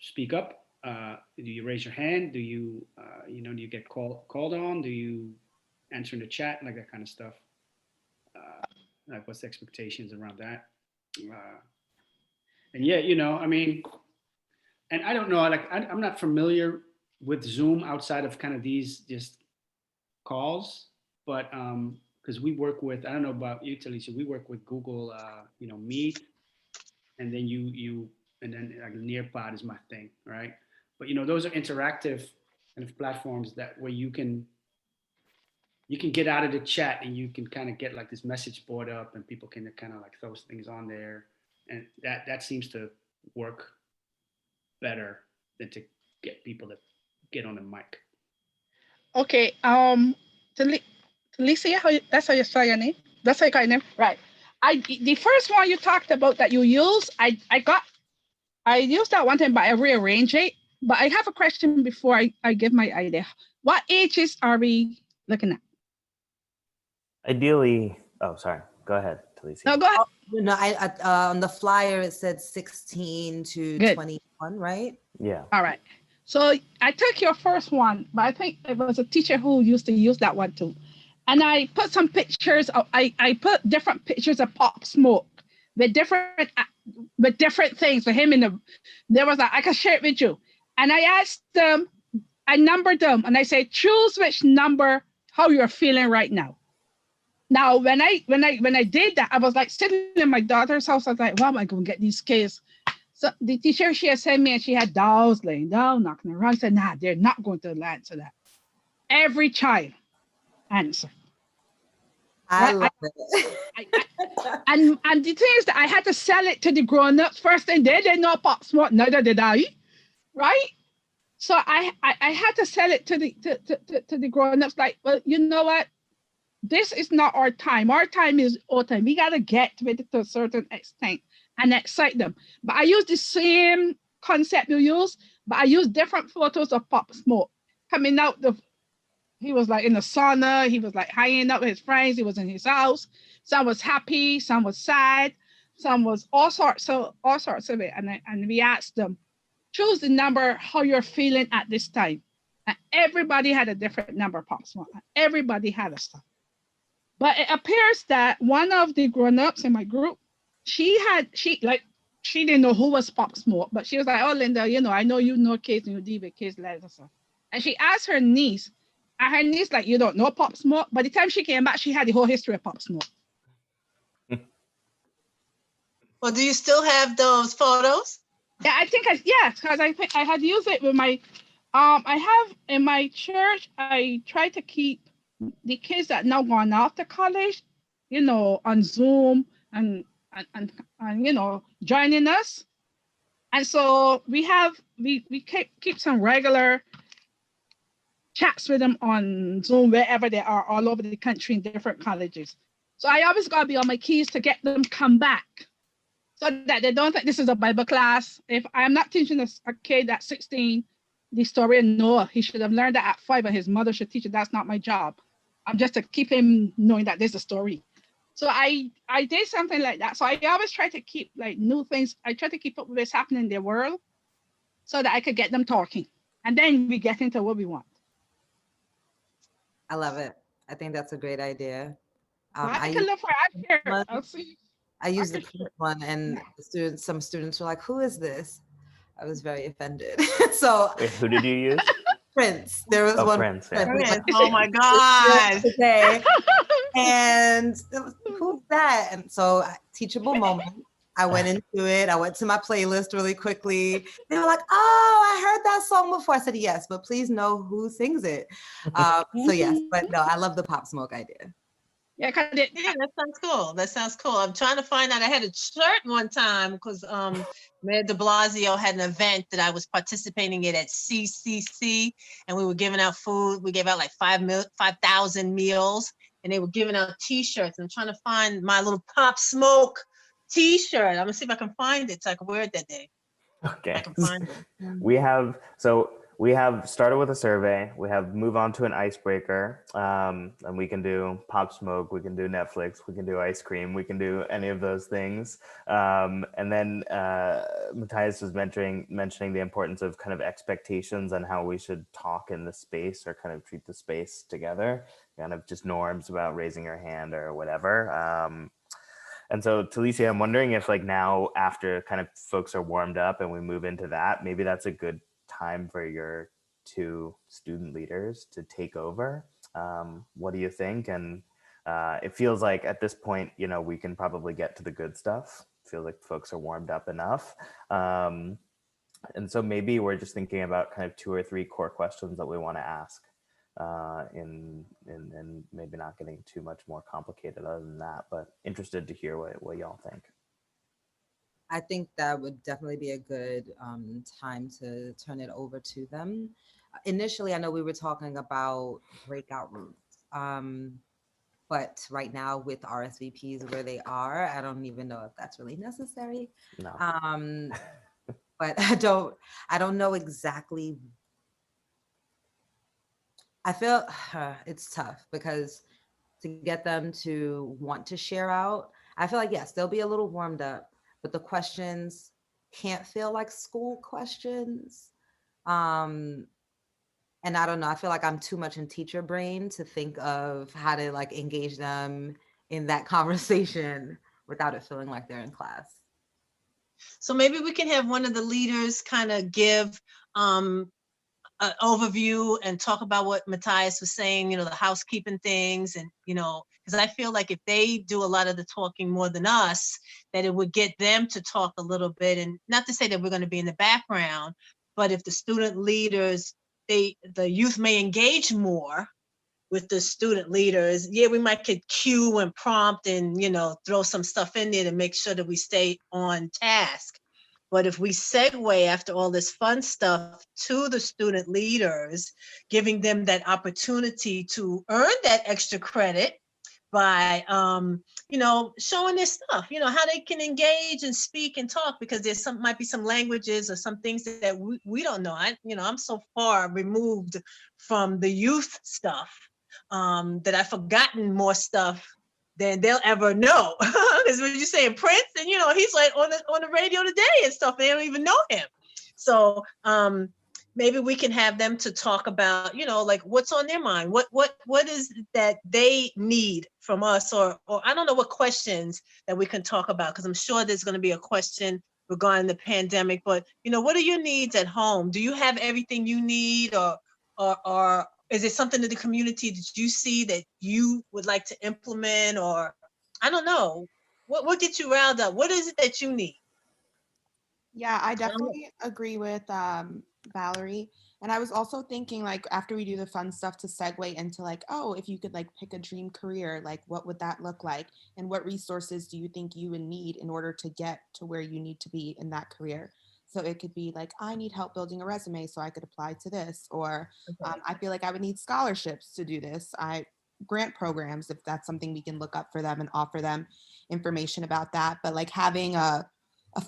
S8: speak up? Do you raise your hand? Do you, you know, do you get called on? Do you answer in the chat? Like that kind of stuff. Like, what's the expectations around that? And yeah, you know, I mean, and I don't know, like, I'm not familiar with Zoom outside of kind of these just calls, but because we work with, I don't know about you, Talisha, we work with Google, you know, Meet, and then and then like Nearpod is my thing, right? But you know, those are interactive kind of platforms that where you can get out of the chat and you can kind of get like this message board up, and people can kind of like throw things on there, and that seems to work better than to get people to get on the mic.
S11: Okay, Talicia, that's how you spell your name? That's how you call your name? Right. The first one you talked about that you use, I used that one time, but I rearranged it. But I have a question before I give my idea. What ages are we looking at?
S1: Ideally, oh, sorry. Go ahead, Talicia.
S11: No, go ahead.
S7: No, I on the flyer, it said 16 to 21, right?
S1: Yeah.
S11: All right. So I took your first one, but I think it was a teacher who used to use that one too. And I put some pictures of, I put different pictures of Pop Smoke with different with different things for him. There was I can share it with you. And I asked them, I numbered them, and I said, choose which number, how you're feeling right now. Now, when I did that, I was like sitting in my daughter's house. I was like, well, am I going to get these kids? So the teacher, she had sent me, and she had dolls laying down, knocking around. I said, nah, they're not going to answer that. Every child answered.
S7: I
S11: Right?
S7: love it.
S11: And the thing is that I had to sell it to the grown-ups first, and they didn't know Pop Smoke, neither did I, right? So I had to sell it to the grown-ups, like, well, you know what? This is not our time. Our time is our time. We got to get to it to a certain extent and excite them. But I use the same concept you use, but I use different photos of Pop Smoke coming out. He was like in the sauna. He was like hanging out with his friends. He was in his house. Some was happy. Some was sad. Some was all sorts of it. And we asked them, choose the number how you're feeling at this time. And everybody had a different number, Pop Smoke. Everybody had a stuff. But it appears that one of the grown-ups in my group, she didn't know who was Pop Smoke, but she was like, oh, Linda, I know you know kids and you deal with kids like this. And she asked her niece, and her niece, like, you don't know Pop Smoke? By the time she came back, she had the whole history of Pop Smoke.
S3: Well, do you still have those photos?
S11: Yeah, I think because I think I had used it with my, I have in my church, I try to keep the kids that now gone off to college, on Zoom and joining us. And so we keep some regular chats with them on Zoom wherever they are, all over the country in different colleges. So I always got to be on my keys to get them come back so that they don't think this is a Bible class. If I'm not teaching a kid that's 16 the story of Noah, he should have learned that at 5 and his mother should teach it. That's not my job. I'm just to keep him knowing that there's a story. So I did something like that. So I always try to keep like new things. I try to keep up with what's happening in their world so that I could get them talking. And then we get into what we want.
S7: I love it. I think that's a great idea.
S11: I can look for it. I'll see.
S7: I used the Prince one, and some students were like, who is this? I was very offended. So
S1: wait, who did you use?
S7: Prince. There was one.
S1: Prince.
S3: Prince. Oh my God.
S7: Okay. And who's that? And so teachable moment. I went into it. I went to my playlist really quickly. They were like, oh, I heard that song before. I said, yes, but please know who sings it. So yes, but no, I love the Pop Smoke idea.
S11: Yeah,
S3: that sounds cool. That sounds cool. I'm trying to find out. I had a shirt one time because Mayor de Blasio had an event that I was participating in at CCC, and we were giving out food. We gave out like 5,000 meals, and they were giving out T-shirts. I'm trying to find my little Pop Smoke T-shirt. I'm gonna see if I can find it so I can wear it that day.
S1: Okay.
S3: I can find it.
S1: We have started with a survey. We have move on to an icebreaker, and we can do Pop Smoke, we can do Netflix, we can do ice cream, we can do any of those things. And then Matthias was mentioning the importance of kind of expectations and how we should talk in the space or kind of treat the space together, kind of just norms about raising your hand or whatever. And so, Talicia, I'm wondering if like now after kind of folks are warmed up and we move into that, maybe that's a good time for your 2 student leaders to take over. What do you think? And it feels like at this point, we can probably get to the good stuff. It feels like folks are warmed up enough. And so maybe we're just thinking about kind of 2 or 3 core questions that we want to ask. And maybe not getting too much more complicated other than that, but interested to hear what y'all think.
S7: I think that would definitely be a good time to turn it over to them. Initially, I know we were talking about breakout rooms, but right now with RSVPs where they are, I don't even know if that's really necessary.
S1: No.
S7: But I don't know exactly. I feel it's tough because to get them to want to share out, I feel like, yes, they'll be a little warmed up, but the questions can't feel like school questions. And I don't know, I feel like I'm too much in teacher brain to think of how to like engage them in that conversation without it feeling like they're in class.
S3: So maybe we can have one of the leaders kind of give an overview and talk about what Matthias was saying, the housekeeping things, and, because I feel like if they do a lot of the talking more than us, that it would get them to talk a little bit. And not to say that we're going to be in the background, but if the student leaders, the youth may engage more with the student leaders. Yeah, we might could cue and prompt and, throw some stuff in there to make sure that we stay on task. But if we segue after all this fun stuff to the student leaders, giving them that opportunity to earn that extra credit by, showing their stuff, how they can engage and speak and talk, because there's might be some languages or some things that we don't know. I'm so far removed from the youth stuff that I've forgotten more stuff than they'll ever know. Because when you saying Prince, and he's like on the radio today and stuff, they don't even know him. So maybe we can have them to talk about, like what's on their mind, what is that they need from us, or I don't know what questions that we can talk about, because I'm sure there's going to be a question regarding the pandemic. But what are your needs at home? Do you have everything you need, or is it something in the community that you see that you would like to implement, or I don't know, what gets you riled up? What is it that you need?
S4: Yeah, I definitely agree with Valerie. And I was also thinking, like, after we do the fun stuff, to segue into like, oh, if you could like pick a dream career, like what would that look like? And what resources do you think you would need in order to get to where you need to be in that career? So it could be like, I need help building a resume so I could apply to this, or I feel like I would need scholarships to do this. Grant programs, if that's something we can look up for them and offer them information about that. But like having a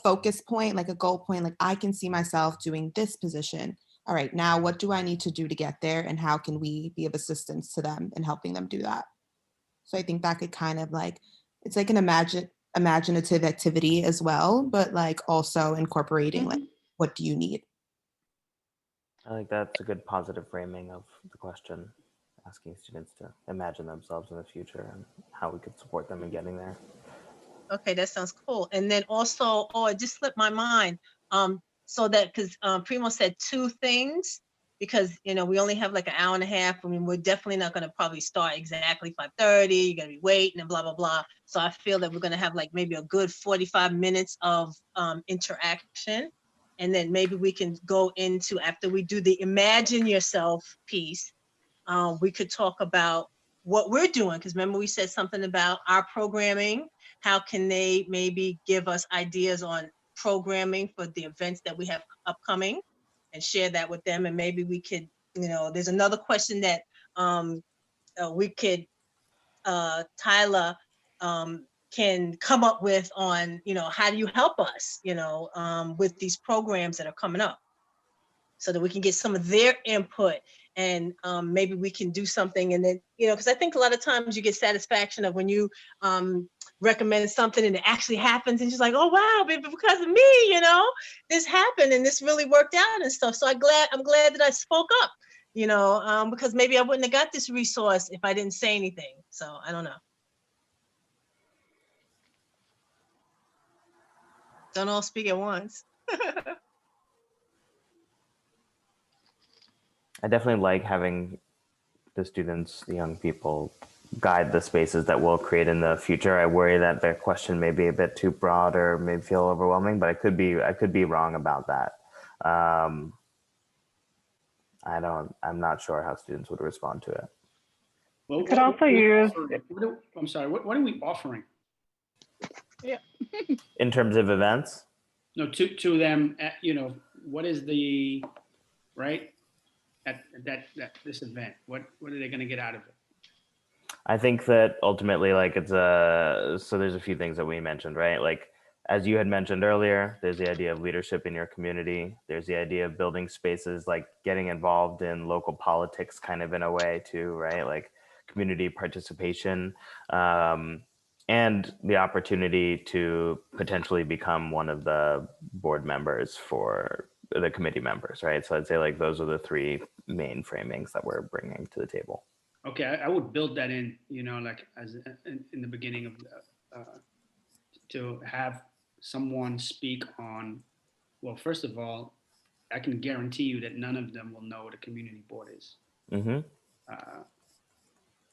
S4: focus point, like a goal point, like I can see myself doing this position. All right, now what do I need to do to get there, and how can we be of assistance to them in helping them do that? So I think that could kind of like, it's like an imaginative activity as well, but like also incorporating like, what do you need?
S1: I think that's a good positive framing of the question, asking students to imagine themselves in the future and how we could support them in getting there.
S3: Okay, that sounds cool. And then also, it just slipped my mind. So that, because Primo said 2 things, because we only have like an hour and a half. I mean, we're definitely not going to probably start exactly 5:30. You're going to be waiting and blah blah blah. So I feel that we're going to have like maybe a good 45 minutes of interaction, and then maybe we can go into, after we do the imagine yourself piece, we could talk about what we're doing, because remember we said something about our programming. How can they maybe give us ideas on programming for the events that we have upcoming, and share that with them? And maybe we could, there's another question that we could, Tyler can come up with on, how do you help us, with these programs that are coming up, so that we can get some of their input. And maybe we can do something, and then, because I think a lot of times you get satisfaction of when you recommend something and it actually happens, and just like, oh wow, baby, because of me, this happened and this really worked out and stuff. So I'm glad that I spoke up, because maybe I wouldn't have got this resource if I didn't say anything. So I don't know. Don't all speak at once.
S1: I definitely like having the students, the young people, guide the spaces that we'll create in the future. I worry that the question may be a bit too broad or may feel overwhelming, but I could be wrong about that. I'm not sure how students would respond to it.
S8: Well,
S2: could also use.
S8: I'm sorry. What are we offering?
S2: Yeah.
S1: In terms of events?
S8: No, to them. What is the right at this event? What are they going to get out of it?
S1: I think that ultimately, like, so there's a few things that we mentioned, right? Like, as you had mentioned earlier, there's the idea of leadership in your community. There's the idea of building spaces, like getting involved in local politics kind of in a way too, right? Like community participation, and the opportunity to potentially become one of the board members for the committee members, right? So I'd say like those are the 3 main framings that we're bringing to the table.
S8: Okay, I would build that in, like as in the beginning of to have someone speak on, well, first of all, I can guarantee you that none of them will know what a community board is.
S1: Mm-hmm.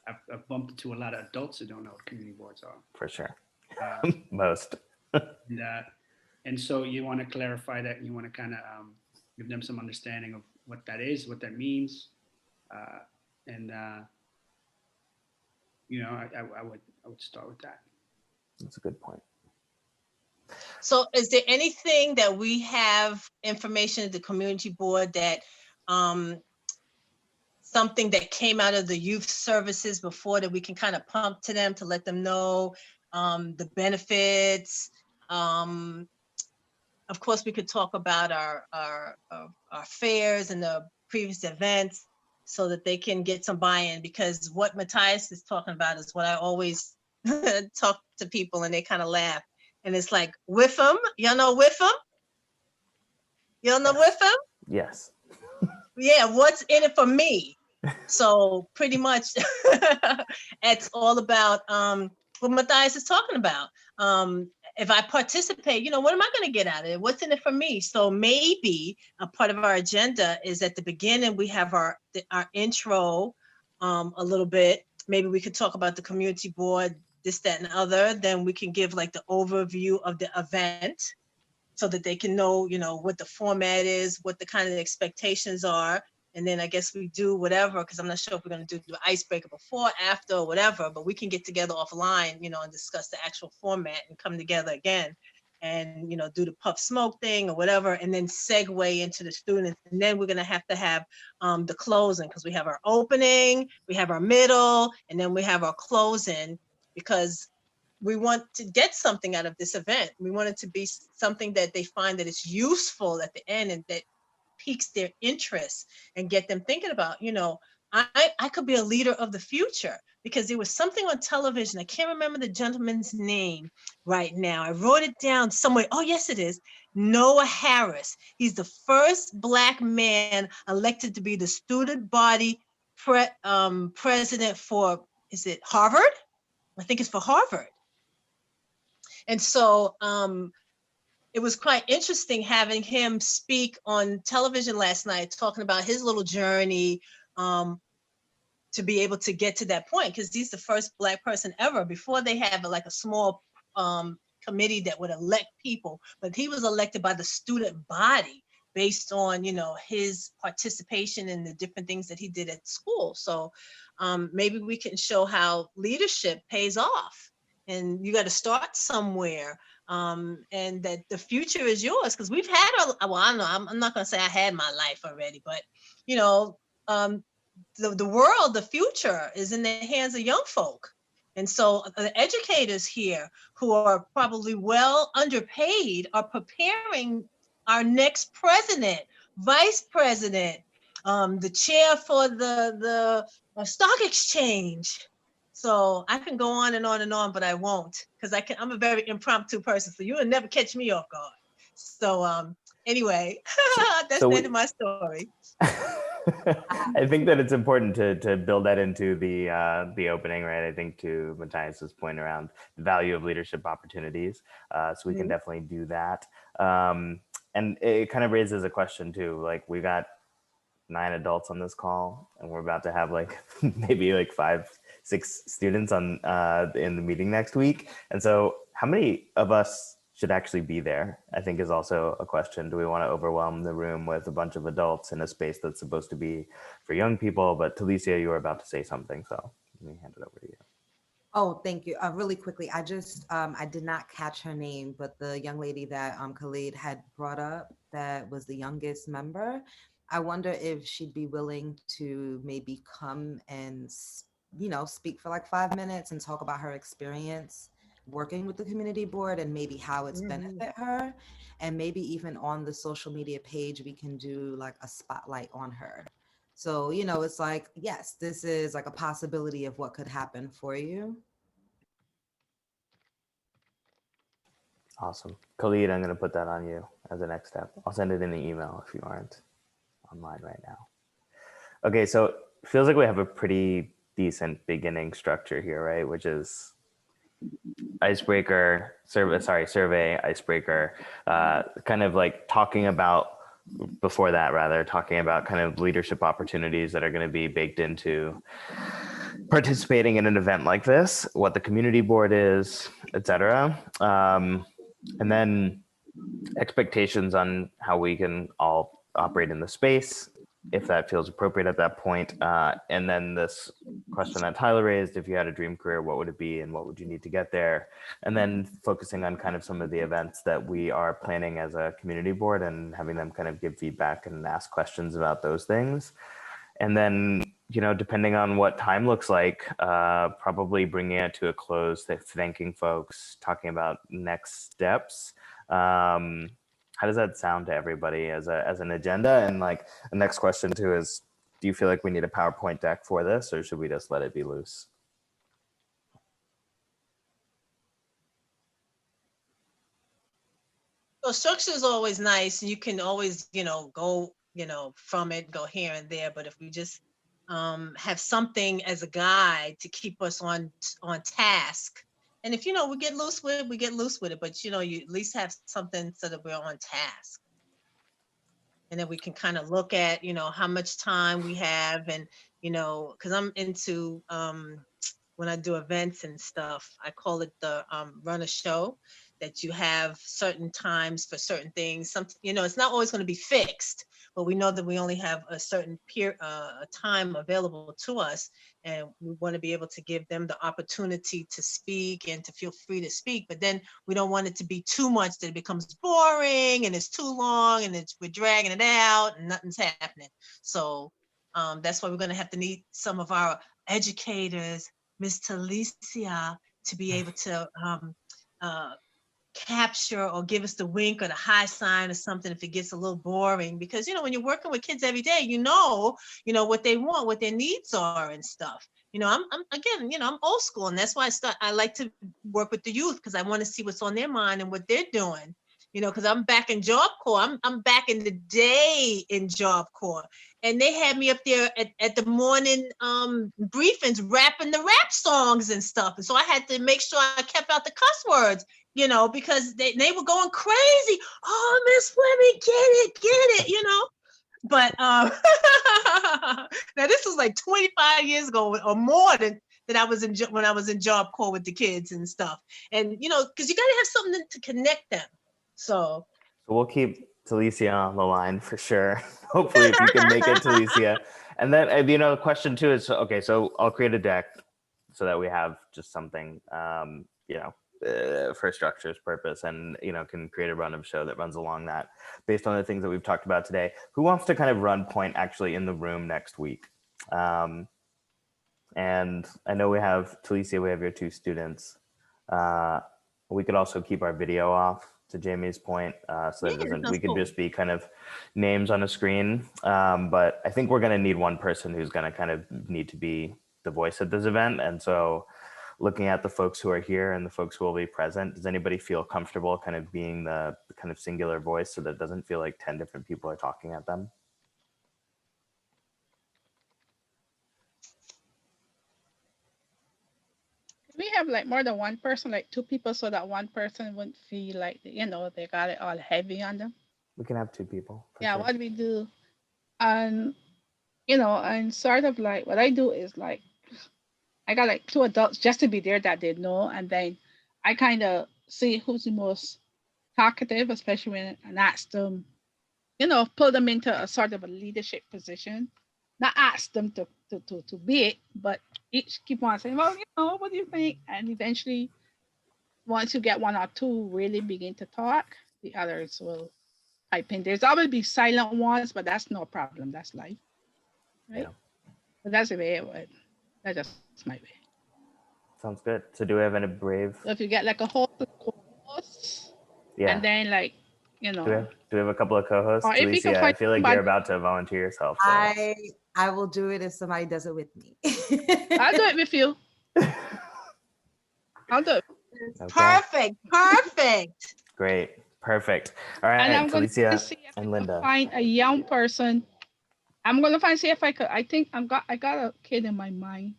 S8: I've bumped into a lot of adults who don't know what community boards are.
S1: For sure.
S8: Uh,
S1: Most.
S8: and so you want to clarify that, and you want to kind of give them some understanding of what that is, what that means, and you know, I would start with that.
S1: That's a good point.
S3: So is there anything that we have information at the community board that something that came out of the youth services before that we can kind of pump to them to let them know the benefits? Of course, we could talk about our fairs and the previous events so that they can get some buy-in, because what Matthias is talking about is what I always talk to people and they kind of laugh. And it's like, WIFM, y'all know WIFM? Y'all know WIFM?
S1: Yes.
S3: Yeah, what's in it for me? So pretty much it's all about what Matthias is talking about. If I participate, you know, what am I going to get out of it? What's in it for me? So maybe a part of our agenda is at the beginning, we have our intro a little bit. Maybe we could talk about the community board, this, that, and other. Then we can give like the overview of the event so that they can know, you know, what the format is, what the kind of expectations are. And then I guess we do whatever, because I'm not sure if we're going to do the icebreaker before, after, or whatever, but we can get together offline, you know, and discuss the actual format and come together again and, you know, do the puff smoke thing or whatever, and then segue into the students. And then we're going to have the closing, because we have our opening, we have our middle, and then we have our closing, because we want to get something out of this event. We want it to be something that they find that it's useful at the end and that piques their interest and get them thinking about, you know, I could be a leader of the future, because there was something on television. I can't remember the gentleman's name right now. I wrote it down somewhere. Oh, yes, it is. Noah Harris. He's the first Black man elected to be the student body president for, is it Harvard? I think it's for Harvard. And so it was quite interesting having him speak on television last night, talking about his little journey to be able to get to that point, because he's the first Black person ever. Before they have like a small committee that would elect people, but he was elected by the student body based on, you know, his participation in the different things that he did at school. So maybe we can show how leadership pays off, and you got to start somewhere. And that the future is yours, because we've had well, I don't know, I'm not going to say I had my life already, but you know, the world, the future is in the hands of young folk. And so the educators here, who are probably well underpaid, are preparing our next president, vice president, the chair for the stock exchange. So I can go on and on and on, but I won't, because I'm a very impromptu person. So you will never catch me off guard. So anyway, that's the end of my story.
S1: I think that it's important to build that into the opening, right? I think to Matthias's point around the value of leadership opportunities. So we can definitely do that. And it kind of raises a question too, like we got 9 adults on this call, and we're about to have like maybe like 5-6 students on in the meeting next week. And so how many of us should actually be there, I think is also a question. Do we want to overwhelm the room with a bunch of adults in a space that's supposed to be for young people? But Talicia, you were about to say something, so let me hand it over to you.
S7: Oh, thank you. Really quickly, I just, I did not catch her name, but the young lady that Khalid had brought up that was the youngest member, I wonder if she'd be willing to maybe come and, you know, speak for like 5 minutes and talk about her experience working with the community board and maybe how it's benefit her. And maybe even on the social media page, we can do like a spotlight on her. So, you know, it's like, yes, this is like a possibility of what could happen for you.
S1: Awesome. Khalid, I'm going to put that on you as a next step. I'll send it in the email if you aren't online right now. Okay, so it feels like we have a pretty decent beginning structure here, right? Which is icebreaker survey icebreaker, kind of like talking about talking about kind of leadership opportunities that are going to be baked into participating in an event like this, what the community board is, etc. And then expectations on how we can all operate in the space, if that feels appropriate at that point. And then this question that Tyler raised, if you had a dream career, what would it be and what would you need to get there? And then focusing on kind of some of the events that we are planning as a community board and having them kind of give feedback and ask questions about those things. And then, you know, depending on what time looks like, probably bringing it to a close, thanking folks, talking about next steps. How does that sound to everybody as an agenda? And like the next question too is, do you feel like we need a PowerPoint deck for this, or should we just let it be loose?
S3: So structure is always nice, and you can always, you know, go, you know, from it, go here and there. But if we just have something as a guide to keep us on task, and if, you know, we get loose with it, we get loose with it. But, you know, you at least have something so that we're on task. And then we can kind of look at, you know, how much time we have, and, you know, because I'm into, when I do events and stuff, I call it the run a show, that you have certain times for certain things. Some, you know, it's not always going to be fixed, but we know that we only have a certain time available to us, and we want to be able to give them the opportunity to speak and to feel free to speak. But then we don't want it to be too much that it becomes boring and it's too long and we're dragging it out and nothing's happening. So that's why we're going to have to need some of our educators, Ms. Talicia, to be able to capture or give us the wink or the high sign or something if it gets a little boring. Because, you know, when you're working with kids every day, you know what they want, what their needs are and stuff. You know, I'm again, you know, I'm old school, and that's why I like to work with the youth, because I want to see what's on their mind and what they're doing. You know, because I'm back in Job Corps. I'm back in the day in Job Corps. And they had me up there at the morning briefings rapping the rap songs and stuff. And so I had to make sure I kept out the cuss words, you know, because they were going crazy. Oh, Miss Fleming, get it, you know. But now this was like 25 years ago or more than that I was when I was in Job Corps with the kids and stuff. And, you know, because you got to have something to connect them. So
S1: we'll keep Talicia on the line for sure. Hopefully, if you can make it, Talicia. And then, you know, the question too is, okay, so I'll create a deck so that we have just something, you know, for structure's purpose, and, you know, can create a run of show that runs along that based on the things that we've talked about today. Who wants to kind of run point actually in the room next week? And I know we have, Talicia, we have your 2 students. We could also keep our video off, to Jamie's point, so that it doesn't, we could just be kind of names on a screen. But I think we're going to need one person who's going to kind of need to be the voice at this event. And so looking at the folks who are here and the folks who will be present, does anybody feel comfortable kind of being the kind of singular voice so that it doesn't feel like 10 different people are talking at them?
S11: We have like more than one person, like 2 people, so that one person wouldn't feel like, you know, they got it all heavy on them.
S1: We can have 2 people.
S11: Yeah,
S1: sure.
S11: what we do, and, you know, and sort of like what I do is like, I got like 2 adults just to be there that they know, and then I kind of see who's the most talkative, especially when I ask them, you know, put them into a sort of a leadership position. Not ask them to be it, but each keep on saying, well, you know, what do you think? And eventually, once you get 1 or 2 really begin to talk, the others will pipe in. There's always be silent ones, but that's no problem. That's life, right?
S1: Yeah.
S11: But that's the way it would. That's just my way.
S1: Sounds good. So do we have any brave?
S11: So if you get like a whole co-host,
S1: Yeah.
S11: and then like, you know.
S1: Do we have a couple of co-hosts?
S11: Or if you can
S1: Alicia, I
S11: find
S1: feel like
S11: somebody-
S1: you're about to volunteer yourself. So.
S7: I will do it if somebody does it with me.
S11: I'll do it with you. I'll do it.
S1: Okay.
S3: Perfect.
S1: Great. Perfect. All right,
S11: And I'm going to
S1: Talicia
S11: see if
S1: and
S11: I
S1: Linda.
S11: can find a young person. I'm going to see if I could. I think I got a kid in my mind.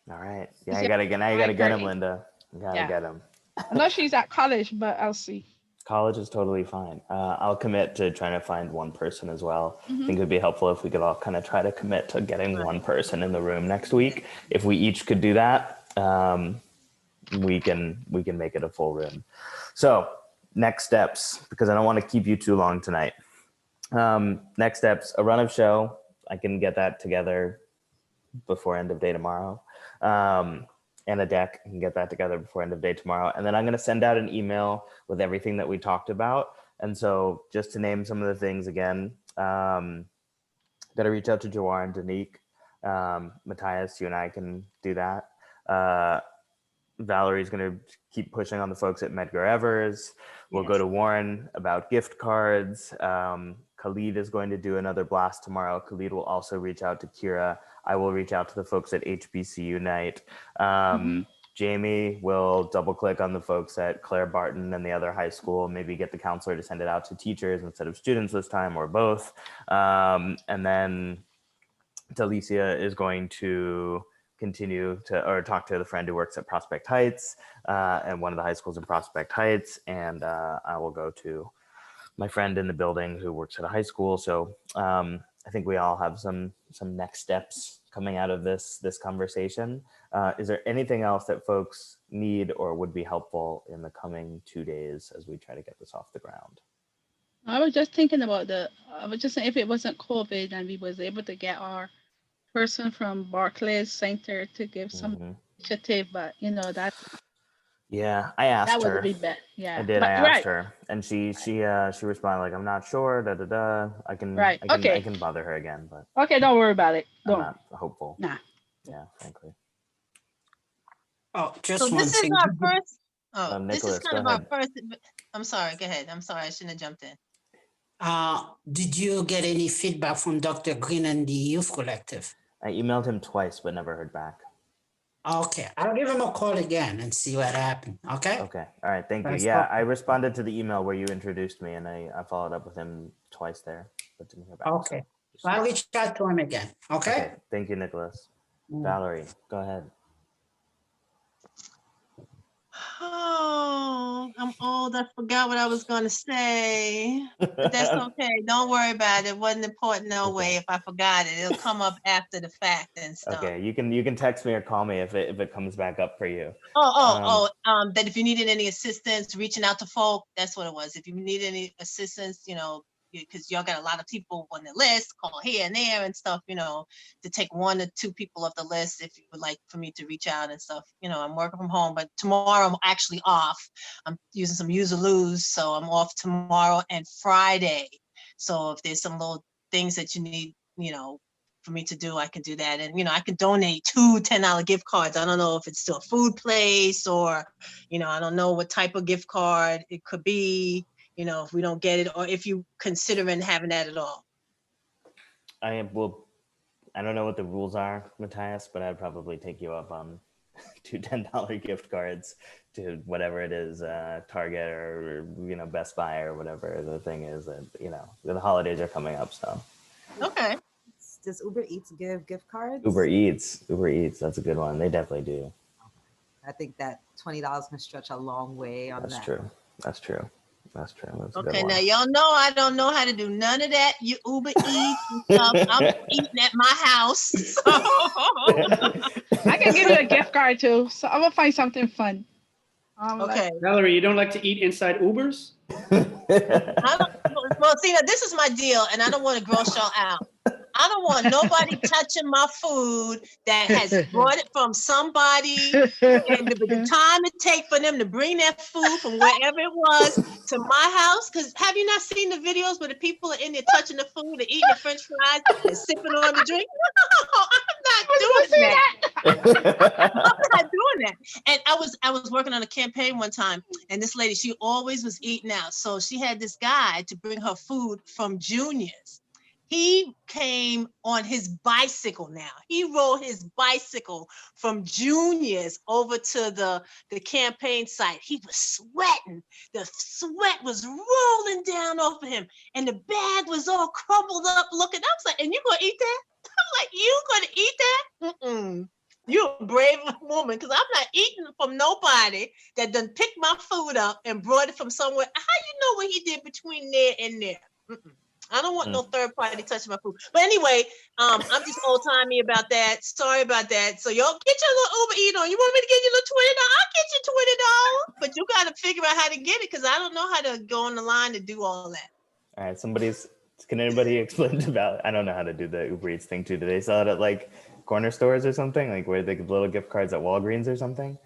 S1: All right. Yeah, you gotta get him, Linda. You gotta
S11: Yeah.
S1: get him.
S11: I know she's at college, but I'll see.
S1: College is totally fine. I'll commit to trying to find one person as well. I
S11: Mhm.
S1: think it would be helpful if we could all kind of try to commit to getting one person in the room next week. If we each could do that, we can make it a full room. So next steps, because I don't want to keep you too long tonight. Next steps, a run of show. I can get that together before end of day tomorrow. And a deck, I can get that together before end of day tomorrow. And then I'm going to send out an email with everything that we talked about. And so just to name some of the things again, got to reach out to Jawar and Danique. Matthias, you and I can do that. Valerie's going to keep pushing on the folks at Medgar Evers. We'll go to Warren about gift cards. Khalid is going to do another blast tomorrow. Khalid will also reach out to Kira. I will reach out to the folks at HBCU Night. Jamie will double click on the folks at Claire Barton and the other high school, maybe get the counselor to send it out to teachers instead of students this time, or both. And then Delicia is going to continue to, or talk to the friend who works at Prospect Heights and one of the high schools in Prospect Heights. And I will go to my friend in the building who works at a high school. So I think we all have some next steps coming out of this conversation. Is there anything else that folks need or would be helpful in the coming 2 days as we try to get this off the ground?
S11: I was just thinking about I was just saying, if it wasn't COVID and we was able to get our person from Barclays Center to give some initiative, but you know, that
S1: Yeah, I asked
S11: that
S1: her.
S11: would be better. Yeah,
S1: I did.
S11: but
S1: I asked
S11: right.
S1: her, and she responded like, "I'm not sure." Da da da. I can
S11: Okay.
S1: I can bother her again, but
S11: Okay, don't worry about it.
S1: I'm not hopeful.
S11: Nah.
S1: Yeah, frankly.
S9: Oh, just
S3: So
S9: one
S3: this is
S9: thing.
S3: our first, this
S1: Nicholas,
S3: is kind
S1: go
S3: of our
S1: ahead.
S3: first, I'm sorry, go ahead. I'm sorry, I shouldn't have jumped in.
S9: Did you get any feedback from Dr. Green and the Youth Collective?
S1: I emailed him twice, but never heard back.
S9: Okay, I'll give him a call again and see what happened. Okay.
S1: Okay. All right. Thank you.
S9: Thanks,
S1: Yeah,
S9: Doctor.
S1: I responded to the email where you introduced me, and I followed up with him twice there, but didn't hear back.
S9: Okay. So I'll reach out to him again. Okay.
S1: Thank you, Nicholas. Valerie, go ahead.
S3: Oh, I'm old. I forgot what I was going to say, but that's okay. Don't worry about it. It wasn't important no way. If I forgot it, it'll come up after the fact and stuff.
S1: Okay, you can text me or call me if it comes back up for you.
S3: That if you needed any assistance reaching out to folk, that's what it was. If you need any assistance, you know, because y'all got a lot of people on the list, call here and there and stuff, you know, to take 1 or 2 people off the list if you would like for me to reach out and stuff. You know, I'm working from home, but tomorrow I'm actually off. I'm using some use or lose, so I'm off tomorrow and Friday. So if there's some little things that you need, you know, for me to do, I can do that. And, you know, I can donate 2 $10 gift cards. I don't know if it's to a food place or, you know, I don't know what type of gift card it could be. You know, if we don't get it, or if you considering having that at all.
S1: I don't know what the rules are, Matthias, but I'd probably take you up on 2 $10 gift cards to whatever it is, Target or you know, Best Buy or whatever the thing is. That, you know, the holidays are coming up, so.
S3: Okay.
S7: Does Uber Eats give gift cards?
S1: Uber Eats, that's a good one. They definitely do.
S7: I think that $20 can stretch a long way on
S1: That's
S7: that.
S1: true. That's true. That's true. That's a good
S3: Okay,
S1: one.
S3: now y'all know I don't know how to do none of that. You Uber Eats and stuff. I'm eating at my house. So.
S11: I can give you a gift card too. So I'm gonna find something fun.
S3: Okay.
S8: Valerie, you don't like to eat inside Ubers?
S3: Well, see, now this is my deal, and I don't want to gross y'all out. I don't want nobody touching my food that has brought it from somebody, and the time it take for them to bring that food from wherever it was to my house. Because have you not seen the videos where the people are in there touching the food and eating the French fries and sipping on the drink? No, I'm not doing that. I'm not doing that. And I was working on a campaign one time, and this lady, she always was eating out. So she had this guy to bring her food from Junior's. He came on his bicycle now. He rode his bicycle from Junior's over to the campaign site. He was sweating. The sweat was rolling down off of him, and the bag was all crumpled up looking. I was like, and you gonna eat that? I'm like, you gonna eat that? You're a brave woman, because I'm not eating from nobody that done picked my food up and brought it from somewhere. How you know what he did between there and there? Mm-mm. I don't want no third party touching my food. But anyway, I'm just old timey about that. Sorry about that. So y'all get your little Uber Eat on. You want me to get you a little $20? I'll get you $20. But you got to figure out how to get it, because I don't know how to go on the line to do all that.
S1: All right, can anybody explain about, I don't know how to do the Uber Eats thing too. Do they sell it at like corner stores or something? Like where they give little gift cards at Walgreens or something?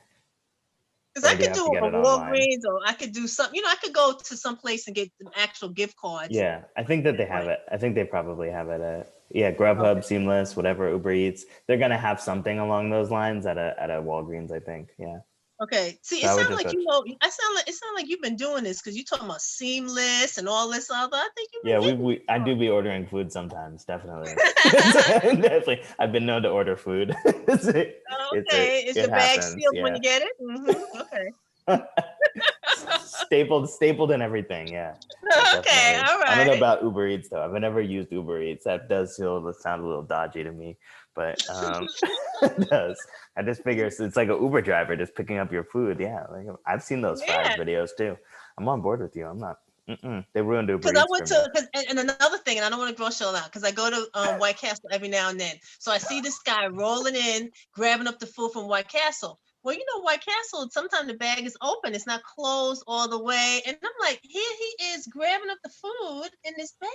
S3: Because
S1: Or
S3: I
S1: do you
S3: could
S1: have
S3: do
S1: to
S3: it
S1: get
S3: on
S1: it online?
S3: Walgreens, or I could do something. I could go to some place and get some actual gift cards.
S1: Yeah, I think that they have it. I think they probably have it at Grubhub, Seamless, whatever, Uber Eats. They're gonna have something along those lines at a Walgreens, I think. Yeah.
S3: Okay. See,
S1: So
S3: it
S1: I would
S3: sounds
S1: just
S3: like
S1: go-
S3: it sounds like you've been doing this, because you're talking about Seamless and all this other. I think you've been
S1: Yeah,
S3: hitting
S1: I do be ordering food sometimes, definitely. Definitely, I've been known to order food.
S3: Okay. Is your bag
S1: happens,
S3: sealed when
S1: yeah.
S3: you get it? Mm-hmm. Okay.
S1: stapled and everything. Yeah.
S3: Okay.
S1: Definitely.
S3: All
S1: I don't know
S3: right.
S1: about Uber Eats though. I've never used Uber Eats. That does sound a little dodgy to me, but it does. I just figure it's like an Uber driver just picking up your food. Yeah, like I've seen those fries videos too. I'm on board with you. I'm not. They ruined Uber
S3: Because I
S1: Eats
S3: went
S1: for me.
S3: to, and another thing, and I don't want to gross y'all out, because I go to White Castle every now and then. So I see this guy rolling in, grabbing up the food from White Castle. Well, White Castle, sometimes the bag is open. It's not closed all the way. And I'm like, here he is grabbing up the food in this bag,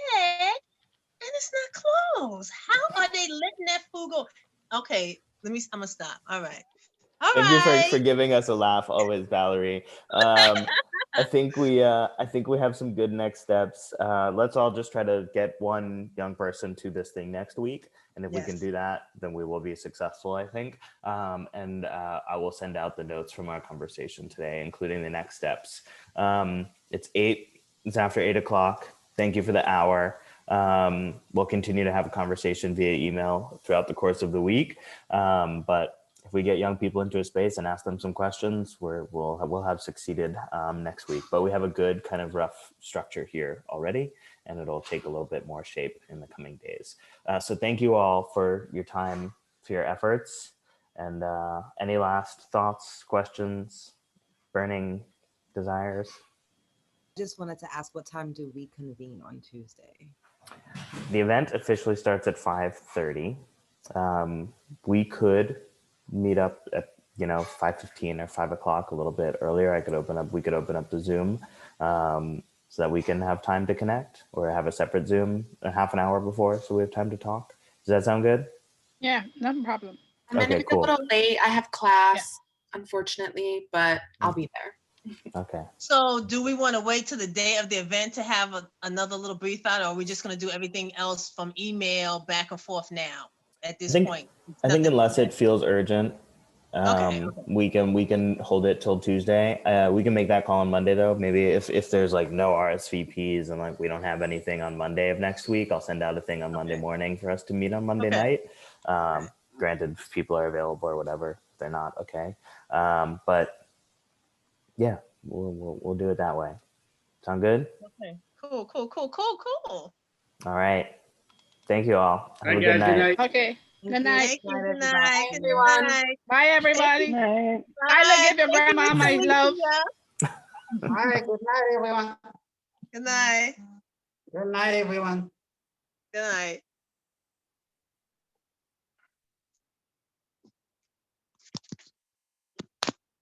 S3: and it's not closed. How are they letting that food go? Okay, I'm gonna stop. All right.
S1: Thank you for giving us a laugh always, Valerie. I think we have some good next steps. Let's all just try to get one young person to this thing next week, and if we can do that, then we will be successful, I think. And I will send out the notes from our conversation today, including the next steps. It's after 8 o'clock. Thank you for the hour. We'll continue to have a conversation via email throughout the course of the week, but if we get young people into a space and ask them some questions, we'll have succeeded next week. But we have a good kind of rough structure here already, and it'll take a little bit more shape in the coming days. So thank you all for your time, for your efforts, and any last thoughts, questions, burning desires?
S7: Just wanted to ask, what time do we convene on Tuesday?
S1: The event officially starts at 5:30. We could meet up at 5:15 or 5 o'clock, a little bit earlier. We could open up the Zoom so that we can have time to connect, or have a separate Zoom a half an hour before so we have time to talk. Does that sound good?
S11: Yeah, no problem.
S12: I'm gonna be a little late. I have class, unfortunately, but I'll be there.
S1: Okay.
S3: So do we want to wait till the day of the event to have another little brief out, or are we just going to do everything else from email back and forth now at this point?
S1: I think unless it feels urgent, we can hold it till Tuesday. We can make that call on Monday though. Maybe if there's like no RSVPs and like we don't have anything on Monday of next week, I'll send out a thing on Monday morning for us to meet on Monday night. Granted, if people are available or whatever, if they're not, okay. But yeah, we'll do it that way. Sound good?
S3: Okay. Cool.
S1: All right. Thank you all. Have a good night.
S11: Okay. Good night.
S3: Good night,
S11: everyone. Bye, everybody.
S2: Night.
S11: I give your grandma my love.
S9: All right. Good night, everyone.
S3: Good night.
S9: Good night, everyone.
S3: Good night.